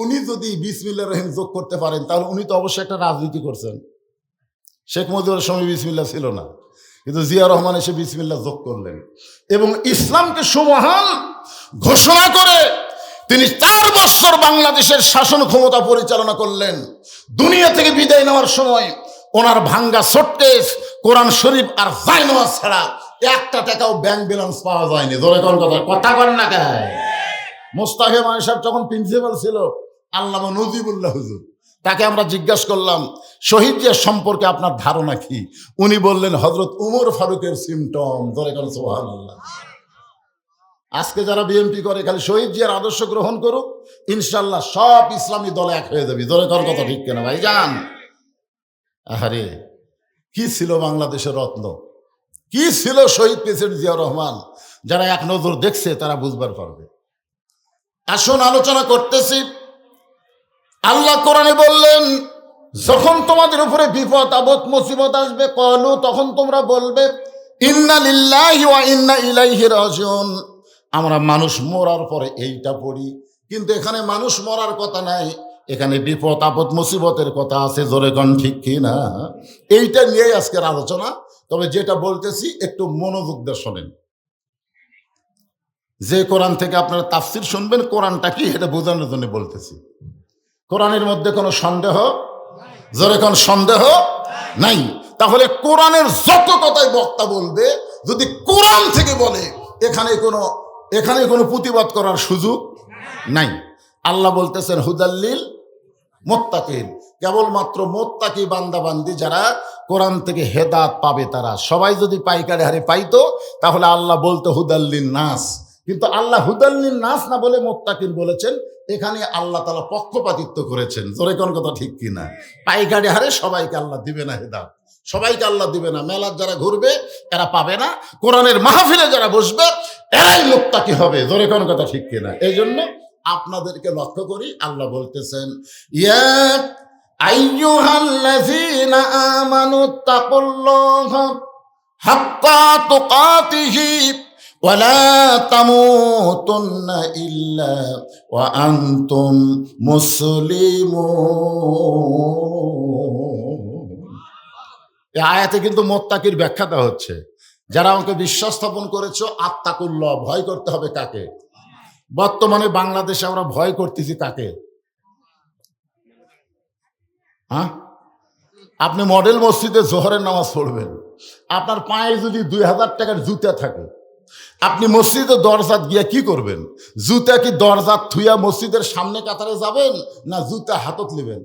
উনি যদি বিসমিল্লাহির রহিম যোগ করতে পারেন, তাহলে উনি তো অবশ্যই একটা রাজনীতি করছেন। শেখ মুজিবের সময় বিসমিল্লাহ ছিল না, কিন্তু জিয়া রহমান এসে বিসমিল্লাহ যোগ করলেন এবং ইসলামকে সুমহান ঘোষণা করে তিনি 4 বছর বাংলাদেশের শাসন ক্ষমতা পরিচালনা করলেন। দুনিয়া থেকে বিদায় নেওয়ার সময় ওনার ভাঙ্গা শোটকেস, কোরআন শরীফ আর জায়নামাজ ছাড়া 1 টাকাও ব্যাংক ব্যালেন্স পাওয়া যায়নি। ধরে কোন কথা কন না কেন? মোস্তাফা সাহেব যখন প্রিন্সিপাল ছিল, আল্লামা নজিবুল্লাহ হুজুর, তাকে আমরা জিজ্ঞাসা করলাম শহীদ জিয়া সম্পর্কে আপনার ধারণা কি? উনি বললেন হযরত উমর ফারুকের সিমটম। ধরে কোন সুবহানাল্লাহ। আজকে যারা বিএনপি করে খালি শহীদ জিয়ার আদর্শ গ্রহণ করুক, ইনশাল্লাহ সব ইসলামী দলে এক হয়ে যাবে। ধরে কোন কথা ঠিক কেনা ভাই যান? আরে কি ছিল বাংলাদেশের রত্ন, কি ছিল শহীদ প্রেসিডেন্ট জিয়া রহমান? যারা এক নজর দেখছে তারা বুঝবার পারবে। আসুন আলোচনা করতেছি। আল্লাহ কোরআনে বললেন, যখন তোমাদের উপরে বিপদ আপদ মুসিবত আসবে, ক্বালু, তখন তোমরা বলবে ইন্না লিল্লাহি ওয়া ইন্না ইলাইহি রাজিউন। আমরা মানুষ মরার পরে এইটা পড়ি, কিন্তু এখানে মানুষ মরার কথা নাই, এখানে বিপদ আপদ মুসিবতের কথা আছে। জোরে কোন ঠিক কি না? এইটা নিয়েই আজকের আলোচনা। তবে যেটা বলতেছি একটু মনোযোগ দিয়ে শোনেন। যে কোরআন থেকে আপনারা তাফসির শুনবেন, কোরআনটা কি এটা বোঝানোর জন্য বলতেছি। কোরআনের মধ্যে কোনো সন্দেহ, জোরে কোন সন্দেহ নাই। তাহলে কোরআনের যত কথাই বক্তা বলবে, যদি কোরআন থেকে বলে, এখানে কোনো প্রতিবাদ করার সুযোগ নাই। আল্লাহ বলতেছেন হুদাল্লিল মুত্তাকিন, কেবলমাত্র মুত্তাকি বান্দাবান্দি যারা কোরআন থেকে হেদায়েত পাবে তারা। সবাই যদি পাইকারি হারে পাইতো তাহলে আল্লাহ বলতো হুদাল্লিন নাস, কিন্তু আল্লাহ হুদাল্লিন নাস না বলে মুত্তাকিন বলেছেন। এখানে আল্লাহ তাআলা পক্ষপাতিত্ব করেছেন। জোরে কোন কথা ঠিক কিনা? পাইকারি হারে সবাইকে আল্লাহ দিবে না হেদায়েত, সবাইকে আল্লাহ দিবে না। মেলার যারা ঘুরবে এরা পাবে না, কোরআনের মাহফিলে যারা বসবে এরাই মুত্তাকি হবে। জোরে কোন কথা ঠিক কিনা? এই জন্য আপনাদেরকে লক্ষ্য করি, আল্লাহ বলতেছেন ইয়া আইয়ুহাল্লাযীনা আমানুত্তাকুল্লাহা হাক্কা তুকাতিহি ওয়া লা তামুতুন্না ইল্লা ওয়া আনতুম মুসলিমুন। এই আয়াতে কিন্তু মুত্তাকির ব্যাখ্যা দেওয়া হচ্ছে। যারা আমাকে বিশ্বাস স্থাপন করেছো, আত্তাকুল্লাহ, ভয় করতে হবে কাকে? বর্তমানে বাংলাদেশে আমরা ভয় করতেছি কাকে? হ্যাঁ, আপনি মডেল মসজিদে জোহরের নামাজ পড়বেন, আপনার পায়ে যদি 2000 টাকার জুতা থাকে, আপনি মসজিদে দরজাত গিয়া কি করবেন? জুতা কি দরজাত থুইয়া মসজিদের সামনে কাতারে যাবেন, না জুতা হাতত লিবেন?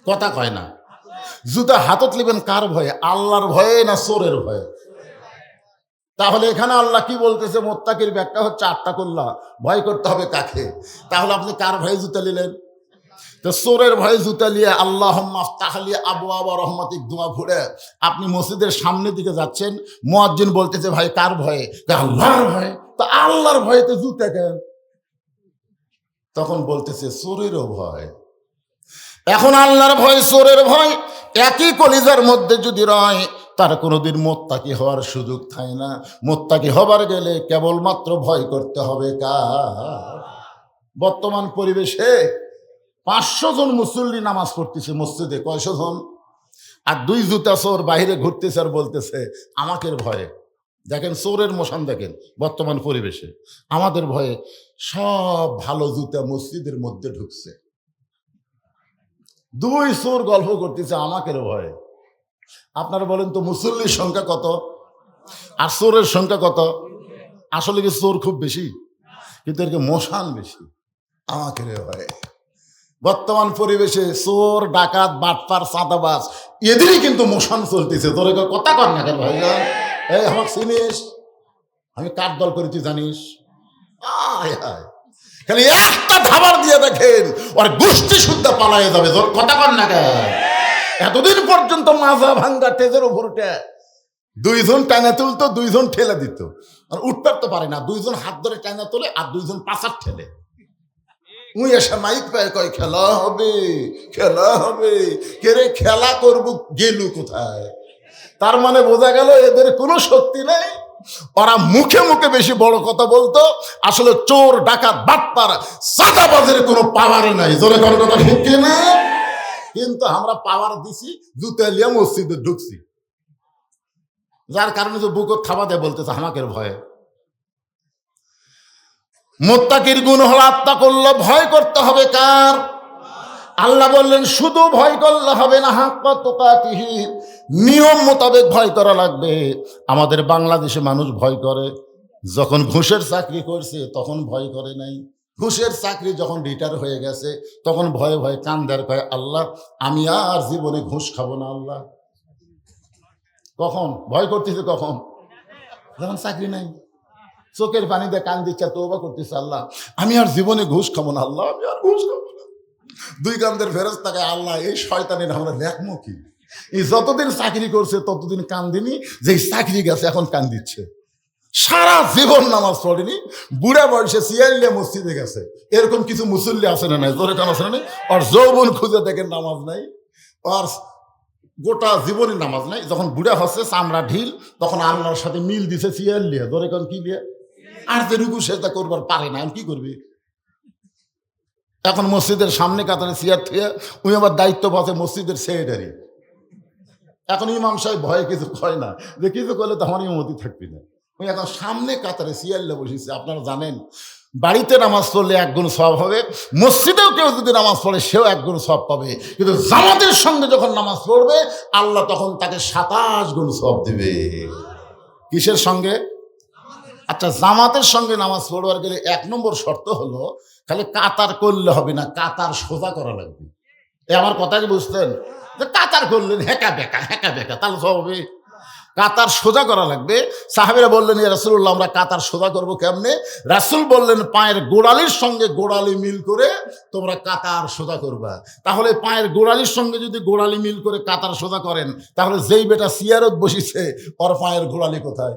কথা কয় না। জুতা হাতত লিবেন কার ভয়ে? আল্লাহর ভয়ে না চোরের ভয়ে? তাহলে এখানে আল্লাহ কি বলতেছে? মুত্তাকির ব্যাখ্যা হচ্ছে আত্তাকুল্লাহ, ভয় করতে হবে কাকে? তাহলে আপনি কার ভয়ে জুতা নিলেন? তো চোরের ভয়ে জুতা নিয়ে আল্লাহুম্মা আফতাহ লি আবওয়াবা রহমাতিক দোয়া পড়ে আপনি মসজিদের সামনের দিকে যাচ্ছেন, মুয়াজ্জিন বলতেছে ভাই কার ভয়ে? আল্লাহর ভয়ে। তো আল্লাহর ভয়েতে জুতা কেন? তখন বলতেছে চোরেরও ভয়। এখন আল্লাহর ভয় চোরের ভয় একই কলিজার মধ্যে যদি রয়, তার কোনোদিন মুত্তাকি হওয়ার সুযোগ থাকে না। মুত্তাকি হবার গেলে কেবলমাত্র ভয় করতে হবে কার? বর্তমান পরিবেশে 500 জন মুসল্লি নামাজ পড়তেছে মসজিদে, কয়শো জন? আর 2 জুতা চোর বাইরে ঘুরতেছে আর বলতেছে আমাদের ভয়ে। দেখেন চোরের মোশন, দেখেন বর্তমান পরিবেশে আমাদের ভয়ে সব ভালো জুতা মসজিদের মধ্যে ঢুকছে। 2 চোর গল্প করতেছে আমাদের ভয়ে। আপনারা বলেন তো মুসল্লির সংখ্যা কত আর চোরের সংখ্যা কত? আসলে কি চোর খুব বেশি, কিন্তু এর মোশান বেশি। আমাকে ভয়ে বর্তমান পরিবেশে চোর, ডাকাত, বাটপার, চাঁদাবাজ এদেরই কিন্তু মোশান চলতেছে। তোর কথা কর না কেন ভাইজান? এই আমার চিনিস? আমি কার দল করি তুই জানিস? খালি একটা খাবার দিয়ে দেখেন ওর গোষ্ঠী শুদ্ধ পালাইয়ে যাবে। তোর কথা কর না কেন? এতদিন পর্যন্ত মাজা ভাঙ্গা টেজের উপর উঠে 2 জন টানা তুলতো, 2 জন ঠেলে দিত, আর উঠতে তো পারে না। 2 জন হাত ধরে টানা তোলে আর 2 জন পাশার ঠেলে। উই এসে মাইক পায় কয় খেলা হবে, খেলা হবে। কে রে খেলা করবো, গেলু কোথায়? তার মানে বোঝা গেল এদের কোনো শক্তি নেই। ওরা মুখে মুখে বেশি বড় কথা বলতো, আসলে চোর, ডাকাত, বাটপার, চাঁদাবাজের কোনো পাওয়ারে নাই। জোরে কোনো কথা ঠিক না? কিন্তু আমরা পাওয়ার দিছি, জুতা লিয়া মসজিদে ঢুকছি, যার কারণে যে বুকত থাবা দেয় বলতেছে আমাকে ভয়ে। মুত্তাকির গুণ হলো আত্তাকুল্লাহ, ভয় করতে হবে কার? আল্লাহ বললেন শুধু ভয় করলে হবে না, হাক্কা তুকাতিহি, নিয়ম মোতাবেক ভয় করা লাগবে। আমাদের বাংলাদেশে মানুষ ভয় করে, যখন ঘুষের চাকরি করছে তখন ভয় করে নাই। ঘুষের চাকরি যখন রিটায়ার হয়ে গেছে তখন ভয়ে ভয়ে কান্দার কয় আল্লাহ আমি আর জীবনে ঘুষ খাবো না। আল্লাহ কখন ভয় করতেছে? কখন? যখন চাকরি নাই। চোখের পানি দিয়ে কান দিচ্ছে, তওবা করতেছে আল্লাহ আমি আর জীবনে ঘুষ খাবো না, আল্লাহ আমি আর ঘুষ খাবো না। 2 কান্দের ফেরেশতাকে আল্লাহ এই শয়তানের আমরা দেখবো কি? এই যতদিন চাকরি করছে ততদিন কান দিনি, যে চাকরি গেছে এখন কান দিচ্ছে। সারা জীবন নামাজ পড়েনি, বুড়া বয়সে সিয়াল্লে মসজিদে গেছে। এরকম কিছু মুসল্লি আছে না নাই? জোরে কান আছে না? আর যৌবন খুঁজে দেখেন নামাজ নাই, আর গোটা জীবনে নামাজ নাই, যখন বুড়া হচ্ছে চামড়া ঢিল, তখন আল্লাহর সাথে মিল দিছে সিয়ার লিয়ে, ধরে কোন কি লিয়ে, আর যে রুকু সেজদা করবার পারে না, কি করবি? এখন মসজিদের সামনে কাতারে সিয়ার থুয়ে উনি আবার দায়িত্ব পাচ্ছে মসজিদের সেক্রেটারি। এখন ইমাম সাহেব ভয়ে কিছু কয় না, যে কিছু করলে তো আমার ইমামতি থাকবি না। উনি এখন সামনে কাতারে সিয়ারলে বসেছে। আপনারা জানেন বাড়িতে নামাজ পড়লে 1 গুণ সওয়াব হবে, মসজিদেও কেউ যদি নামাজ পড়ে সেও 1 গুণ সওয়াব পাবে, কিন্তু জামাতের সঙ্গে যখন নামাজ পড়বে আল্লাহ তখন তাকে 27 গুণ সওয়াব দিবে। কিসের সঙ্গে? আচ্ছা, জামাতের সঙ্গে নামাজ পড়বার গেলে 1 নম্বর শর্ত হলো খালি কাতার করলে হবে না, কাতার সোজা করা লাগবে। আমার কথা কি বুঝতেন? যে কাতার করলেন হেঁকা বেঁকা তাহলে সব হবে? কাতার সোজা করা লাগবে। সাহাবীরা বললেন, ইয়া রাসূলুল্লাহ, আমরা কাতার সোজা করবো কেমনে? রাসূল বললেন, পায়ের গোড়ালির সঙ্গে গোড়ালি মিল করে তোমরা কাতার সোজা করবা। তাহলে পায়ের গোড়ালির সঙ্গে যদি গোড়ালি মিল করে কাতার সোজা করেন, তাহলে যেই বেটা সিয়ারত বসিছে ওর পায়ের গোড়ালি কোথায়?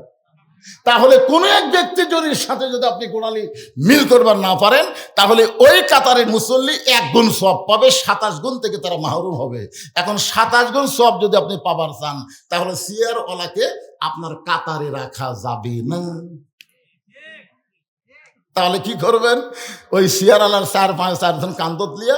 তাহলে কোন এক ব্যক্তি যদি সাথে যদি আপনি গোড়ালি মিল করবার না পারেন, তাহলে ওই কাতারের মুসল্লি 1 গুণ সওয়াব পাবে, 27 গুণ থেকে তারা মাহরুম হবে। এখন 27 গুণ সওয়াব যদি আপনি পাবার চান, তাহলে সিয়ার ওয়ালাকে আপনার কাতারে রাখা যাবে না। তাহলে কি করবেন? ওই সিয়ার আলার 4-5 কান্দত লিয়ে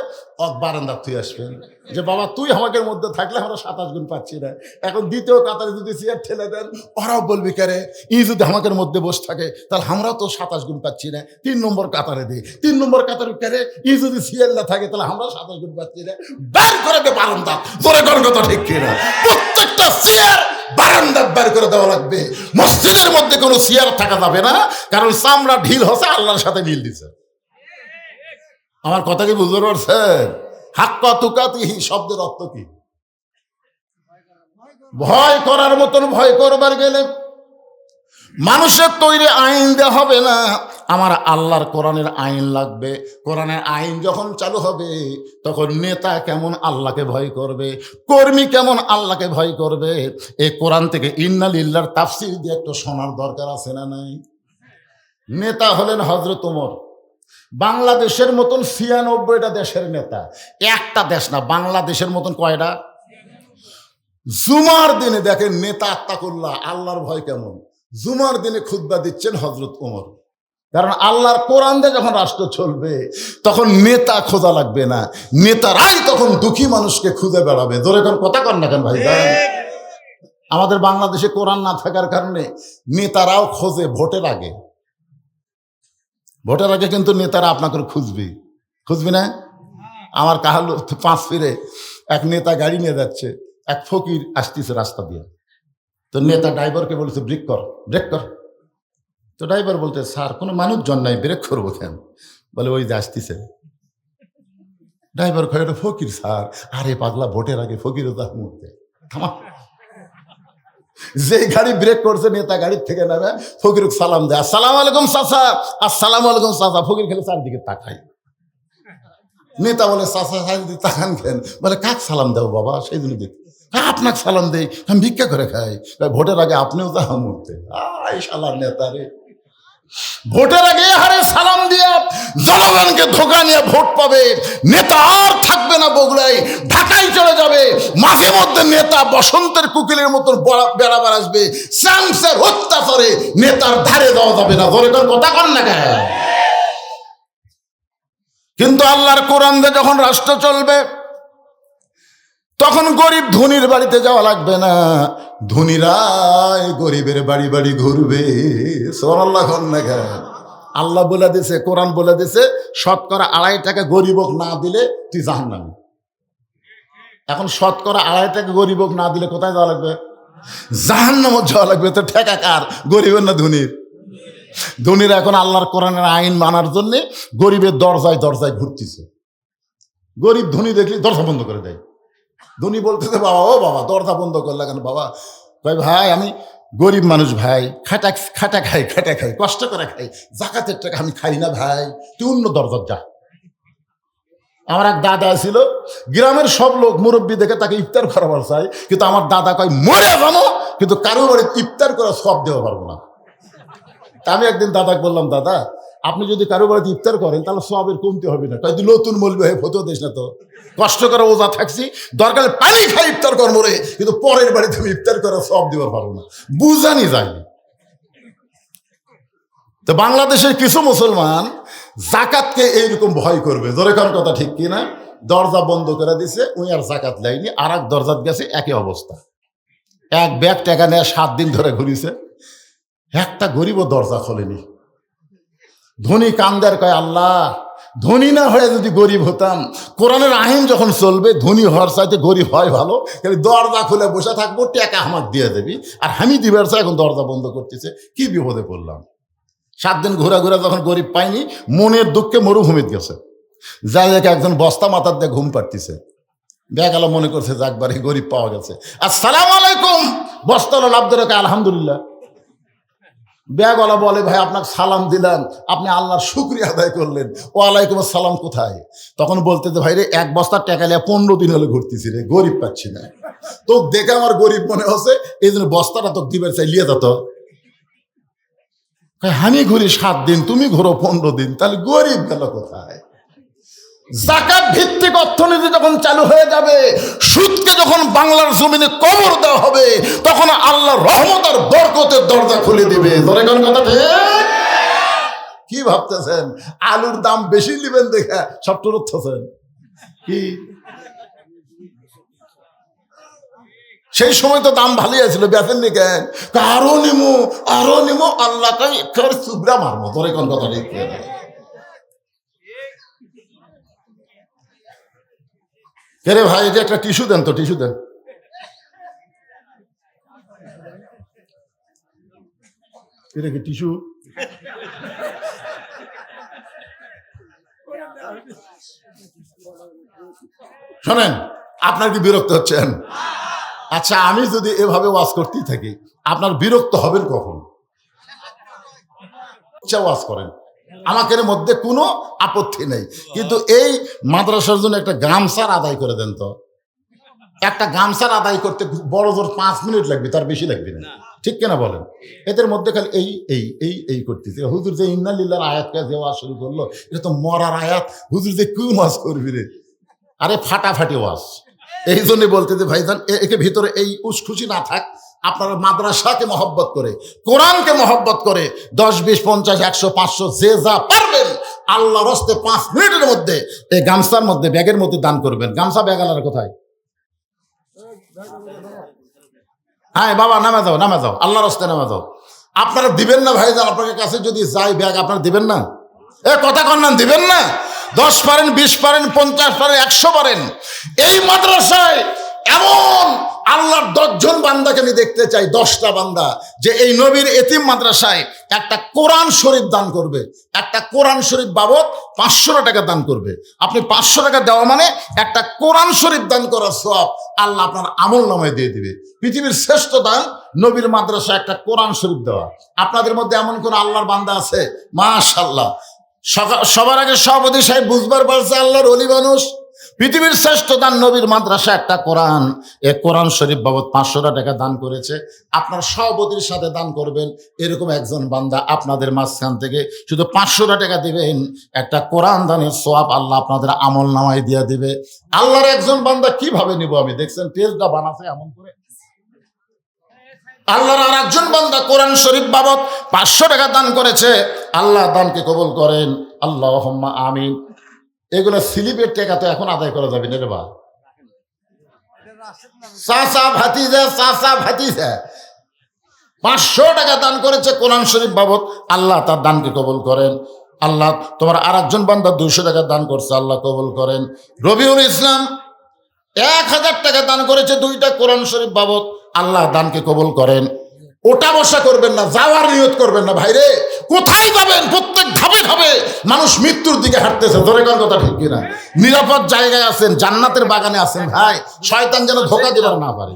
বারান্দা তুই আসবেন, যে বাবা তুই আমাদের মধ্যে থাকলে আমরা 27 গুণ পাচ্ছি না। এখন দ্বিতীয় কাতারে যদি সিয়ার ঠেলে দেন, ওরাও বলবি কারে ই যদি আমাদের মধ্যে বসে থাকে তাহলে আমরাও তো 27 গুণ পাচ্ছি না। 3 নম্বর কাতারে দিই, 3 নম্বর কাতারে কারে ই যদি সিয়ার না থাকে তাহলে আমরাও 27 গুণ পাচ্ছি না। বের করে দে বারান্দা, তোরে কোন কথা ঠিক কিনা? প্রত্যেকটা সিয়ার বারান্দা বের করে দেওয়া লাগবে। মসজিদের মধ্যে কোনো সিয়ার থাকা যাবে না, কারণ চামড়া ঢিল হচ্ছে আল্লাহর সাথে মিল দিছে। আমার কথা কি বুঝতে পারছেন? হাক্কা তুকাতিহি শব্দের অর্থ কি? ভয় করার মতন ভয় করবার গেলে মানুষের তৈরি আইন দেওয়া হবে না, আমার আল্লাহর কোরআনের আইন লাগবে। কোরআনের আইন যখন চালু হবে তখন নেতা কেমন আল্লাহকে ভয় করবে, কর্মী কেমন আল্লাহকে ভয় করবে। এই কোরআন থেকে ইন্না লিল্লাহর তাফসীর দিয়ে একটু শোনার দরকার আছে না নাই? নেতা হলেন হযরত ওমর। বাংলাদেশের মতন 96টা দেশের নেতা, একটা দেশ না, বাংলাদেশের মতন কয়টা? জুমার দিনে দেখেন নেতা আত্তাকুল্লাহ, আল্লাহর ভয় কেমন। জুমার দিনে খুতবা দিচ্ছেন হযরত ওমর। কারণ আল্লাহর কোরআন দিয়ে যখন রাষ্ট্র চলবে তখন নেতা খোঁজা লাগবে না, নেতারাই তখন দুঃখী মানুষকে খুঁজে বেড়াবে। ধরে কোন কথা কর না কেন ভাই? আমাদের বাংলাদেশে কোরআন না থাকার কারণে নেতারাও খোঁজে ভোটের আগে। ভোটের আগে কিন্তু নেতারা আপনাকে খুঁজবি না? আমার কাহাল 5 ফিরে এক নেতা গাড়ি নিয়ে যাচ্ছে, এক ফকির আসতেছে রাস্তা দিয়ে। তো নেতা ড্রাইভারকে বলেছে ব্রেক কর। তো ড্রাইভার বলতে, স্যার কোনো মানুষজন নাই, ব্রেক করবো কেন? বলে ওই যে আসতেছে। ড্রাইভার কয়, ফকির স্যার। আরে পাগলা, ভোটের আগে ফকিরও তার মুহূর্তে থামা। যে গাড়ি ব্রেক করছে নেতা গাড়ির থেকে নামে ফকির সালাম দেয়, আসসালামু আলাইকুম চাচা। আসসালামু আলাইকুম চাচা। ফকির খেলে চারদিকে তাকায়। নেতা বলে, চাচা চারিদিকে তাকান কেন? বলে কাক সালাম দেও বাবা? সেই জন্য দেখ আপনাকে সালাম দেই, আমি ভিক্ষা করে খাই। ভোটের আগে আপনিও তাহা মুহূর্তে শালার নেতা রে। ভোটের আগে হারে সালাম দিয়ে জনগণকে ধোকা নিয়ে ভোট পাবে। নেতা আর থাকবে না বগুড়ায়, ঢাকায় চলে যাবে। মাঝে মধ্যে নেতা বসন্তের কুকিলের মতন বেড়াবার আসবে। স্যামসের অত্যাচারে নেতার ধারে দেওয়া যাবে না। ধরে কথা কন না কেন? কিন্তু আল্লাহর কোরআন দিয়ে যখন রাষ্ট্র চলবে তখন গরিব ধনীর বাড়িতে যাওয়া লাগবে না, ধনীরাই গরিবের বাড়ি বাড়ি ঘুরবে। সুবহানাল্লাহ। আল্লাহ বলে দিছে, কোরআন বলে দিছে, 2.5 টাকা গরিবক না দিলে তুই জাহান্নামী। এখন 2.5 টাকা গরিবক না দিলে কোথায় যাওয়া লাগবে? জাহান্নামে যাওয়া লাগবে। তো ঠেকা কার, গরিবের না ধনীর? ধনীরা এখন আল্লাহর কোরআনের আইন মানার জন্য গরিবের দরজায় দরজায় ঘুরতেছে। গরিব ধনী দেখলে দরজা বন্ধ করে দেয়। ধনী বলতেছে, বাবা ও বাবা দরজা বন্ধ করলে কেন? বাবা ভাই ভাই আমি গরিব মানুষ ভাই, খাটা খাই কষ্ট করে খাই, জাকাতের টাকা আমি খাই না ভাই, তুই অন্য দরজার যা। আমার এক দাদা ছিল, গ্রামের সব লোক মুরব্বী দেখে তাকে ইফতার করাবার চাই, কিন্তু আমার দাদা কয় মরে যাবো কিন্তু কারোর বাড়ি ইফতার করে সব দেওয়া পারবো না। আমি একদিন দাদাকে বললাম, দাদা আপনি যদি কারো বাড়িতে ইফতার করেন তাহলে সবের কমতে হবে না, তাই তুই নতুন বলবি হয়ে ফতো দিস না তো, কষ্ট করে ওজা থাকছি, দরকার পানি খাই ইফতার কর মরে, কিন্তু পরের বাড়িতে আমি ইফতার করা সব দিবার পারবো না, বুঝানি যায়নি। তো বাংলাদেশের কিছু মুসলমান জাকাতকে এইরকম ভয় করবে, জোরে কার কথা ঠিক কিনা, দরজা বন্ধ করে দিছে, উনি আর জাকাত লাইনি, আর এক দরজাত গেছে, একই অবস্থা, এক ব্যাগ টাকা নেয় 7 দিন ধরে ঘুরিছে, একটা গরিবও দরজা খোলেনি। ধনী কান্দার কয় আল্লাহ, ধনী না হয়ে যদি গরিব হতাম, কোরআনের আইন যখন চলবে ধনী হওয়ার চাইতে গরিব হয় ভালো, খালি দরজা খুলে বসে থাকবো, টাকা আমাকে দিয়ে দেবি, আর আমি দিবার চাই, এখন দরজা বন্ধ করতেছে, কি বিপদে পড়লাম। 7 দিন ঘোরা ঘোরা যখন গরিব পাইনি, মনের দুঃখে মরুভূমিত গেছে, যাই একজন বস্তা মাথার দিয়ে ঘুম পাড়তেছে, ব্যাগ আলো মনে করছে যে একবারে গরিব পাওয়া গেছে, আসসালামু আলাইকুম, বস্তাওয়ালা লাভ ধরে আলহামদুলিল্লাহ। ব্যাগওয়ালা বলে ভাই আপনাকে সালাম দিলাম, আপনি আল্লাহর শুকরিয়া আদায় করলেন, ওয়ালাইকুম আসসালাম কোথায়? তখন বলতে যে ভাই রে, 1 বস্তা টাকা নিয়ে 15 দিন হলে ঘুরতেছি রে, গরিব পাচ্ছি না, তো দেখে আমার গরিব মনে হচ্ছে, এই জন্য বস্তাটা তো দিবার চাই, লিয়ে যেত। আমি ঘুরি 7 দিন, তুমি ঘুরো 15 দিন, তাহলে গরিব গেল কোথায়? যাকাত ভিত্তিক অর্থনীতি যখন চালু হয়ে যাবে, সুদকে যখন বাংলার জমিনে কবর দেওয়া হবে, তখন আল্লাহর রহমত আর বরকতের দরজা খুলে দিবে। ধরে কোন কথা ঠিক? কি ভাবতেছেন আলুর দাম বেশি নেবেন দেখে সব টরুচ্ছেন কি? সেই সময় তো দাম ভালোই আছিল, বেচেননি কেন? আরো নিমো আল্লাহ তাই একেবারে চুবড়া মারবো। ধরে কোন কথা ঠিক? রে ভাই, এটা একটা টিস্যু দেন তো, টিস্যু দেন। এটা কি টিস্যু? শোনেন, আপনার কি বিরক্ত হচ্ছেন? আচ্ছা, আমি যদি এভাবে ওয়াজ করতেই থাকি, আপনার বিরক্ত হবেন কখন? ওয়াজ করেন, আমাকে এর মধ্যে কোনো আপত্তি নেই, কিন্তু এই মাদ্রাসার জন্য একটা গামছার আদায় করে দেন তো। একটা গামছার আদায় করতে বড় জোর 5 মিনিট লাগবে, তার বেশি লাগবে না, ঠিক কিনা বলেন? এদের মধ্যে খালি এই করতেছে। হুজুর যে ইন্না লিল্লাহর আয়াতকে যে ওয়াজ শুরু করলো, এটা তো মরার আয়াত, হুজুর যে কি ওয়াজ করবি রে? আরে ফাটাফাটি ওয়াজ। এই জন্য বলতে যে ভাইজান, একে ভিতরে এই উসখুশি না থাক, আপনারা মাদ্রাসাকে মহব্বত করে, কোরআনকে মহব্বত করে 10, 20, 50, 100, 500 যে যা পারবেন আল্লাহর হস্তে 5 মিনিটের মধ্যে এই গামছার মধ্যে, ব্যাগের মধ্যে দান করবেন। গামছা ব্যাগ আলার কোথায়? হ্যাঁ বাবা, নামে যাও, আল্লাহর হস্তে নামে যাও। আপনারা দিবেন না ভাইজান? আপনার কাছে যদি যাই ব্যাগ, আপনারা দিবেন না? এ কথা কন না, দিবেন না? 10 পারেন, 20 পারেন, 50 পারেন, 100 পারেন। এই মাদ্রাসায় এমন আল্লাহর 10 জন বান্দাকে আমি দেখতে চাই, 10টা বান্দা, যে এই নবীর এতিম মাদ্রাসায় একটা কোরআন শরীফ দান করবে, একটা কোরআন শরীফ বাবদ 500 টাকা দান করবে। আপনি 500 টাকা দেওয়া মানে একটা কোরআন শরীফ দান করার সওয়াব আল্লাহ আপনার আমল নামায় দিয়ে দিবে। পৃথিবীর শ্রেষ্ঠ দান নবীর মাদ্রাসায় একটা কোরআন শরীফ দেওয়া। আপনাদের মধ্যে এমন কোন আল্লাহর বান্দা আছে? মাশাআল্লাহ। সবার আগে সভাপতি সাহেব বুঝবার পারছে আল্লাহর ওলি মানুষ। পৃথিবীর শ্রেষ্ঠ দান নবীর মাদ্রাসা একটা কোরআন, এক কোরআন শরীফ বাবদ 500 টাকা দান করেছে। আপনার সভাপতির সাথে দান করবেন, এরকম একজন বান্দা আপনাদের মাঝখান থেকে শুধু 500 টাকা দিবেন, একটা কোরআন দানের সওয়াব আল্লাহ আপনাদের আমল নামায় দিয়ে দিবে। আল্লাহর একজন বান্দা কিভাবে নিব আমি? দেখছেন পেজটা বানাছে এমন করে। আল্লাহর আর একজন বান্দা কোরআন শরীফ বাবদ 500 টাকা দান করেছে। আল্লাহ দানকে কবুল করেন, আল্লাহুম্মা আমিন। এগুলো স্লিপের টাকা তো এখন আদায় করা যাবে না রে বা। চাচা ভাতিজা 500 টাকা দান করেছে কোরআন শরীফ বাবদ, আল্লাহ তার দানকে কবুল করেন। আল্লাহ তোমার আর একজন বান্দা 200 টাকা দান করছে, আল্লাহ কবুল করেন। রবিউল ইসলাম 1000 টাকা দান করেছে 2টা কোরআন শরীফ বাবদ, আল্লাহ দানকে কবুল করেন। ওটা বসা করবেন না, যাওয়ার নিয়ত করবেন না। ভাইরে কোথায় যাবেন? প্রত্যেক ধাপে মানুষ মৃত্যুর দিকে হাঁটতেছে। ধরে কোন কথা ঠিক কিনা? নিরাপদ জায়গায় আছেন, জান্নাতের বাগানে আছেন ভাই, শয়তান যেন ধোঁকা দিবার না পারে।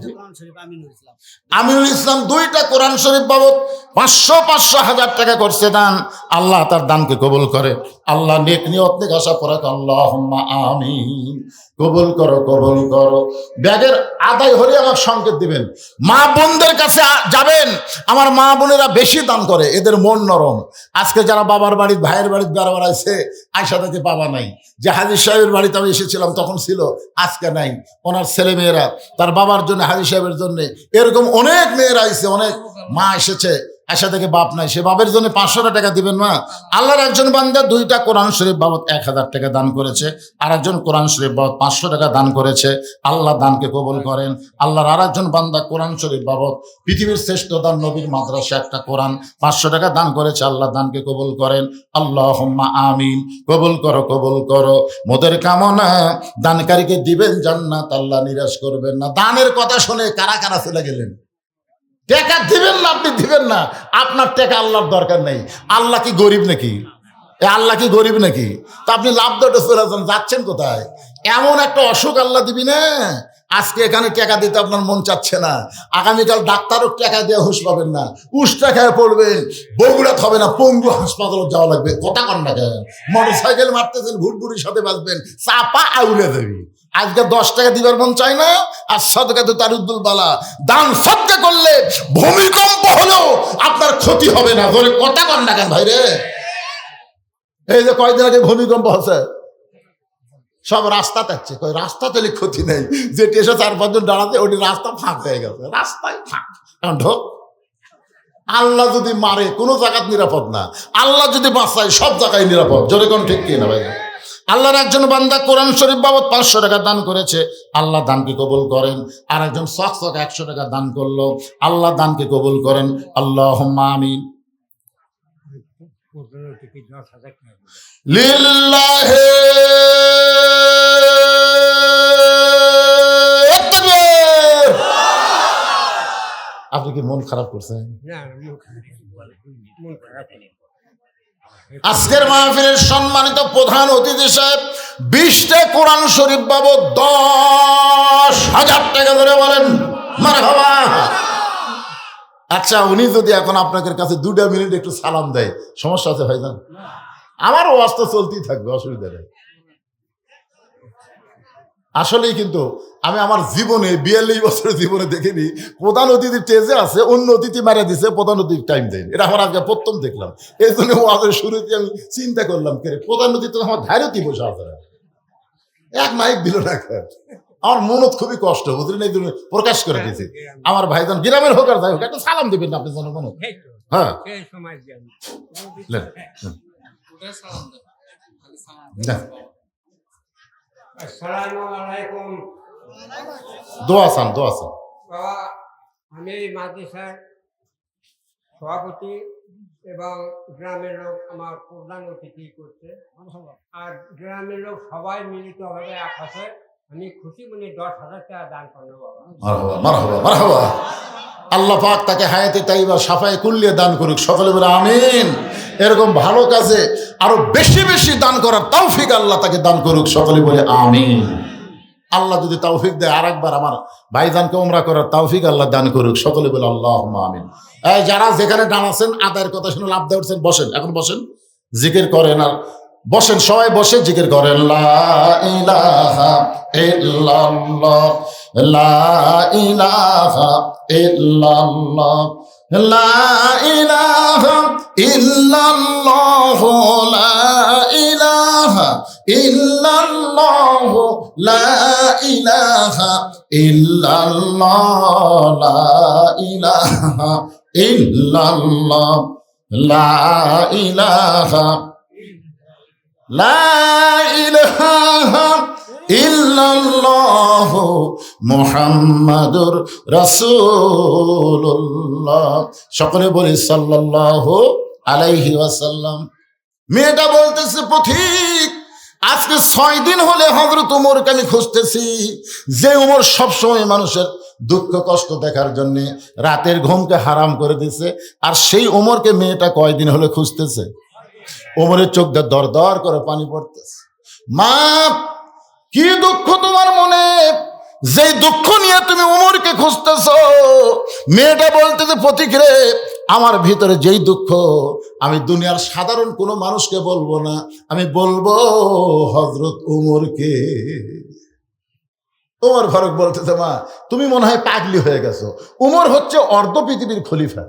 আমিনুল ইসলাম 2টা কোরআন শরীফ বাবদ 500, 1000 টাকা করছে দান, আল্লাহ তার দানকে কবুল করে। আল্লাহ নেক নিয়ত নেক আশা পড়াক, আল্লাহুম্মা আমিন। কবুল করো, কবুল করো। ব্যাগের আদায় হলে আমার সংকেত দিবেন। মা বোনদের কাছে যাবেন, আমার মা বোনেরা বেশি দান করে, এদের মন নরম। আজকে যারা বাবার বাড়ি ভাইয়ের বাড়িতে বেড়াবার আছে, আয়সা থেকে বাবা নাই। যে হাজির সাহেবের বাড়িতে আমি এসেছিলাম তখন ছিল, আজকে নাই। ওনার ছেলে মেয়েরা তার বাবার জন্য, হাজির সাহেবের জন্য, এরকম অনেক মেয়েরা এসেছে, অনেক মা এসেছে, আশা থেকে বাপ নাই, সে বাপের জন্য 500 টাকা দিবেন মা। আল্লাহর একজন বান্দা 2টা কোরআন শরীফ বাবদ 1000 টাকা দান করেছে, আর একজন কোরআন শরীফ বাবদ 500 টাকা দান করেছে। আল্লাহ দানকে কবুল করেন। আল্লাহর আর একজন বান্দা কোরআন শরীফ বাবদ পৃথিবীর শ্রেষ্ঠ দান নবীর মাদ্রাসা একটা কোরআন 500 টাকা দান করেছে। আল্লাহ দানকে কবুল করেন। আল্লাহুম্মা আমিন। কবুল করো, কবুল করো। মোদের কামনা দানকারীকে দিবেন জান্নাত, আল্লাহ নিরাশ করবেন না। দানের কথা শুনে কারা কারা চলে গেলেন? টাকা দিবেন না, আপনি দিবেন না, আপনার টাকা আল্লাহর দরকার নেই। আল্লাহ কি গরিব নাকি? আল্লাহ কি গরিব নাকি? তা আপনি লাভ দৌড়ে চলে যাচ্ছেন কোথায়? এমন একটা অসুখ আল্লাহ দিবি না, আজকে এখানে টাকা দিতে আপনার মন চাচ্ছে না, আগামীকাল ডাক্তারও টাকা দিয়ে হুঁশ পাবেন না, উষ্টা খেয়ে পড়বেন, বগুড়া হবে না, পঙ্গু হাসপাতালে যাওয়া লাগবে। কথা কন না কেন? মোটরসাইকেল মারতেছেন, ভুটভুটির সাথে বাঁচবেন, চাপা আউলে দেবি। আজকে 10 টাকা দিবার মন চায় না, আর সদকা তো তারুদ্দুল বালা। দান সদকা করলে ভূমিকম্প হলেও আপনার ক্ষতি হবে না। ধরে কথা কন না কেন ভাই রে? এই যে কয়দিন আগে ভূমিকম্প হচ্ছে, সব রাস্তা থাকছে, কই রাস্তা তেলে ক্ষতি নেই, যেটি এসে 4-5 জন দাঁড়াতে ওটি রাস্তা ফাঁক হয়ে গেছে, রাস্তায় ফাঁক। এখন ঢোক। আল্লাহ যদি মারে কোনো জায়গায় নিরাপদ না, আল্লাহ যদি বাঁচায় সব জায়গায় নিরাপদ। জোরে কোন ঠিক কি না ভাই? আল্লাহর একজন বান্দা কোরআন শরীফ বাবদ 500 টাকা দান করেছে, আল্লাহ দানকে কবুল করেন। আর একজন শখ 100 টাকা দান করলো, আল্লাহ দানকে কবুল করেন। আল্লাহুম্মা আমিন। লিল্লাহি তাকবীর। আপনি কি মন খারাপ করছেন? আজকের মাহফিলের সম্মানিত প্রধান অতিথি সাহেব 20টা কোরআন শরীফ বাবদ 10,000 টাকা ধরে বলেন মারহাবা। আচ্ছা, উনি যদি এখন আপনাদের কাছে 2 মিনিট একটু সালাম দেয়, সমস্যা আছে ভাইজান? আমার ওয়াজ তো চলতেই থাকবে, অসুবিধা নেই। আসলেই কিন্তু আমি আমার জীবনে 42 বছরের জীবনে দেখিনি প্রধান অতিথি টেজে আছে, অন্য অতিথি মারা দিছে, প্রধান অতিথি টাইম দেয়নি। এটা আমার আজকে প্রথম দেখলাম। এই জন্য ওয়াজের শুরুতে আমি চিন্তা করলাম, কে প্রধান অতিথি তো আমার ধারতি বসে আছে, এক মাইক দিল না। আমার মনত খুবই কষ্ট, বুঝলেন? এই জন্য প্রকাশ করে দিয়েছি। আমার ভাইজান গ্রামের হোক আর যাই হোক, একটা সালাম দিবেন না আপনি জনগণ? হ্যাঁ, আসসালামুআলাইকুম। দোয়া চান, দোয়া চান। বাবা, আমি এই মাদ্রাসার সভাপতি এবং গ্রামের লোক আমার প্রধান অতিথি করছে, আর গ্রামের লোক সবাই মিলিতভাবে এক হাতে আমি খুশি মনে 10,000 টাকা দান করবো বাবা। মারহাবা, মারহাবা, মারহাবা। আল্লাহ পাক তাকে হায়াতে তাইবা সাফায়ে কুল্লিয়া দান করুক, সকলে বলে আমিন। এরকম ভালো কাজে আরো বেশি বেশি দান করার তৌফিক আল্লাহ তাকে দান করুক, সকলে বলে আমিন। আল্লাহ যদি তৌফিক দেয় আরেকবার আমার ভাইজানকে উমরা করার তৌফিক আল্লাহ দান করুক, সকলে বলে আল্লাহুম্মা আমিন। এই যারা যেখানে দাঁড়াচ্ছেন আদায়ের কথা শুনে লাভ দিয়ে উঠছেন, বসেন, এখন বসেন, জিকির করেন। আর বসেন, সবাই বসে জিকির করেন। লা ইলাহা ইল্লাল্লাহ, লা ইলাহা ইল্লাল্লাহ, লা ইলাহা ইল্লাল্লাহ, লা ইলাহা ইল্লাল্লাহ, লা ইলাহা ইল্লাল্লাহ, লা ইলাহা ইল্লাল্লাহ, লা ইলাহা লা ইলাহা ইল্লাল্লাহ মুহাম্মাদুর রাসূলুল্লাহ। সকলে বলি সাল্লাল্লাহু আলাইহি ওয়াসাল্লাম। মেয়েটা বলতেছে, পথিক আজকে 6 দিন হলে হযরত ওমরকে আমি খুঁজতেছি, যে ওমর সবসময় মানুষের দুঃখ কষ্ট দেখার জন্য রাতের ঘুমকে হারাম করে দিয়েছে, আর সেই ওমরকে মেয়েটা কয়দিন হলে খুঁজতেছে। ওমরের চোখ দিয়ে দর দর করে পানি পড়তেছে। মা, কি দুঃখ তোমার মনে, যেই দুঃখ নিয়ে তুমি ওমরকে খুঁজতেছ? মেয়েটা বলতেছে, পথিক রে, আমার ভিতরে যেই দুঃখ, আমি দুনিয়ার সাধারণ কোনো মানুষকে বলবো না, আমি বলবো হযরত উমরকে। ওমর ফারুক বলতেছে, মা তুমি মনে হয় পাগলি হয়ে গেছো, উমর হচ্ছে অর্ধ পৃথিবীর খলিফা।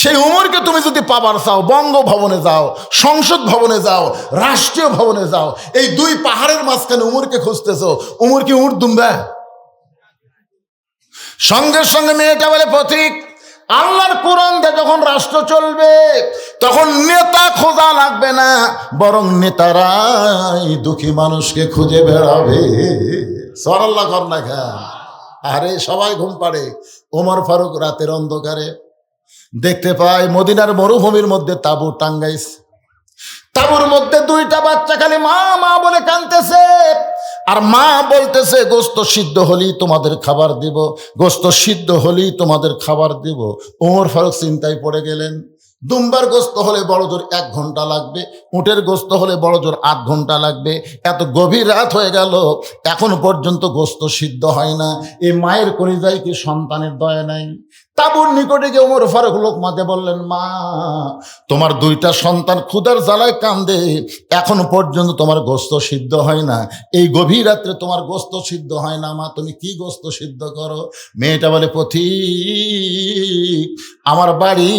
সেই উমরকে তুমি যদি পাবার চাও, বঙ্গভবনে যাও, সংসদ ভবনে যাও, রাষ্ট্রীয় ভবনে যাও, এই দুই পাহাড়ের মাঝখানে উমরকে খুঁজতেছো, উমর কি উঠ দুম্বা? সঙ্গে সঙ্গে মেয়েটা বলে, পথিক আল্লাহর কোরআন দিয়ে যখন রাষ্ট্র চলবে তখন নেতা খোঁজা লাগবে না, বরং নেতারাই দুঃখী মানুষকে খুঁজে বেড়াবে। সুবহানাল্লাহ কর না খা। আরে সবাই ঘুম পাড়ে। ওমর ফারুক রাতের অন্ধকারে দেখতে পায় মদিনার মরুভূমির মধ্যে তাঁবু টাঙ্গাইছে। তাঁবুর মধ্যে দুইটা বাচ্চা খালি মা মা বলে কাঁদতেছে, আর মা বলতেছে গোস্ত সিদ্ধ হলেই তোমাদের খাবার দিব, গোস্ত সিদ্ধ হলেই তোমাদের খাবার দিব। ওমর ফারুক চিন্তায় পড়ে গেলেন, দুম্বার গোস্ত হলে বড় জোর 1 ঘন্টা লাগবে, উটের গোস্ত হলে বড় জোর 8 ঘন্টা লাগবে। এত গভীর রাত হয়ে গেল, এখনো পর্যন্ত গোস্ত সিদ্ধ হয় না। এই মায়ের কলিজায় কি সন্তানের দয়া নাই? তাঁবুর নিকটে গিয়ে ওমর ফারুক লোকমাতে বললেন, মা তোমার দুইটা সন্তান ক্ষুধার জ্বালায় কান্দে, এখনো পর্যন্ত তোমার গোস্ত সিদ্ধ হয় না, এই গভীর রাত্রে তোমার গোস্ত সিদ্ধ হয় না, মা তুমি কি গোস্ত সিদ্ধ করো? মেয়েটা বলে, পথিক আমার বাড়ি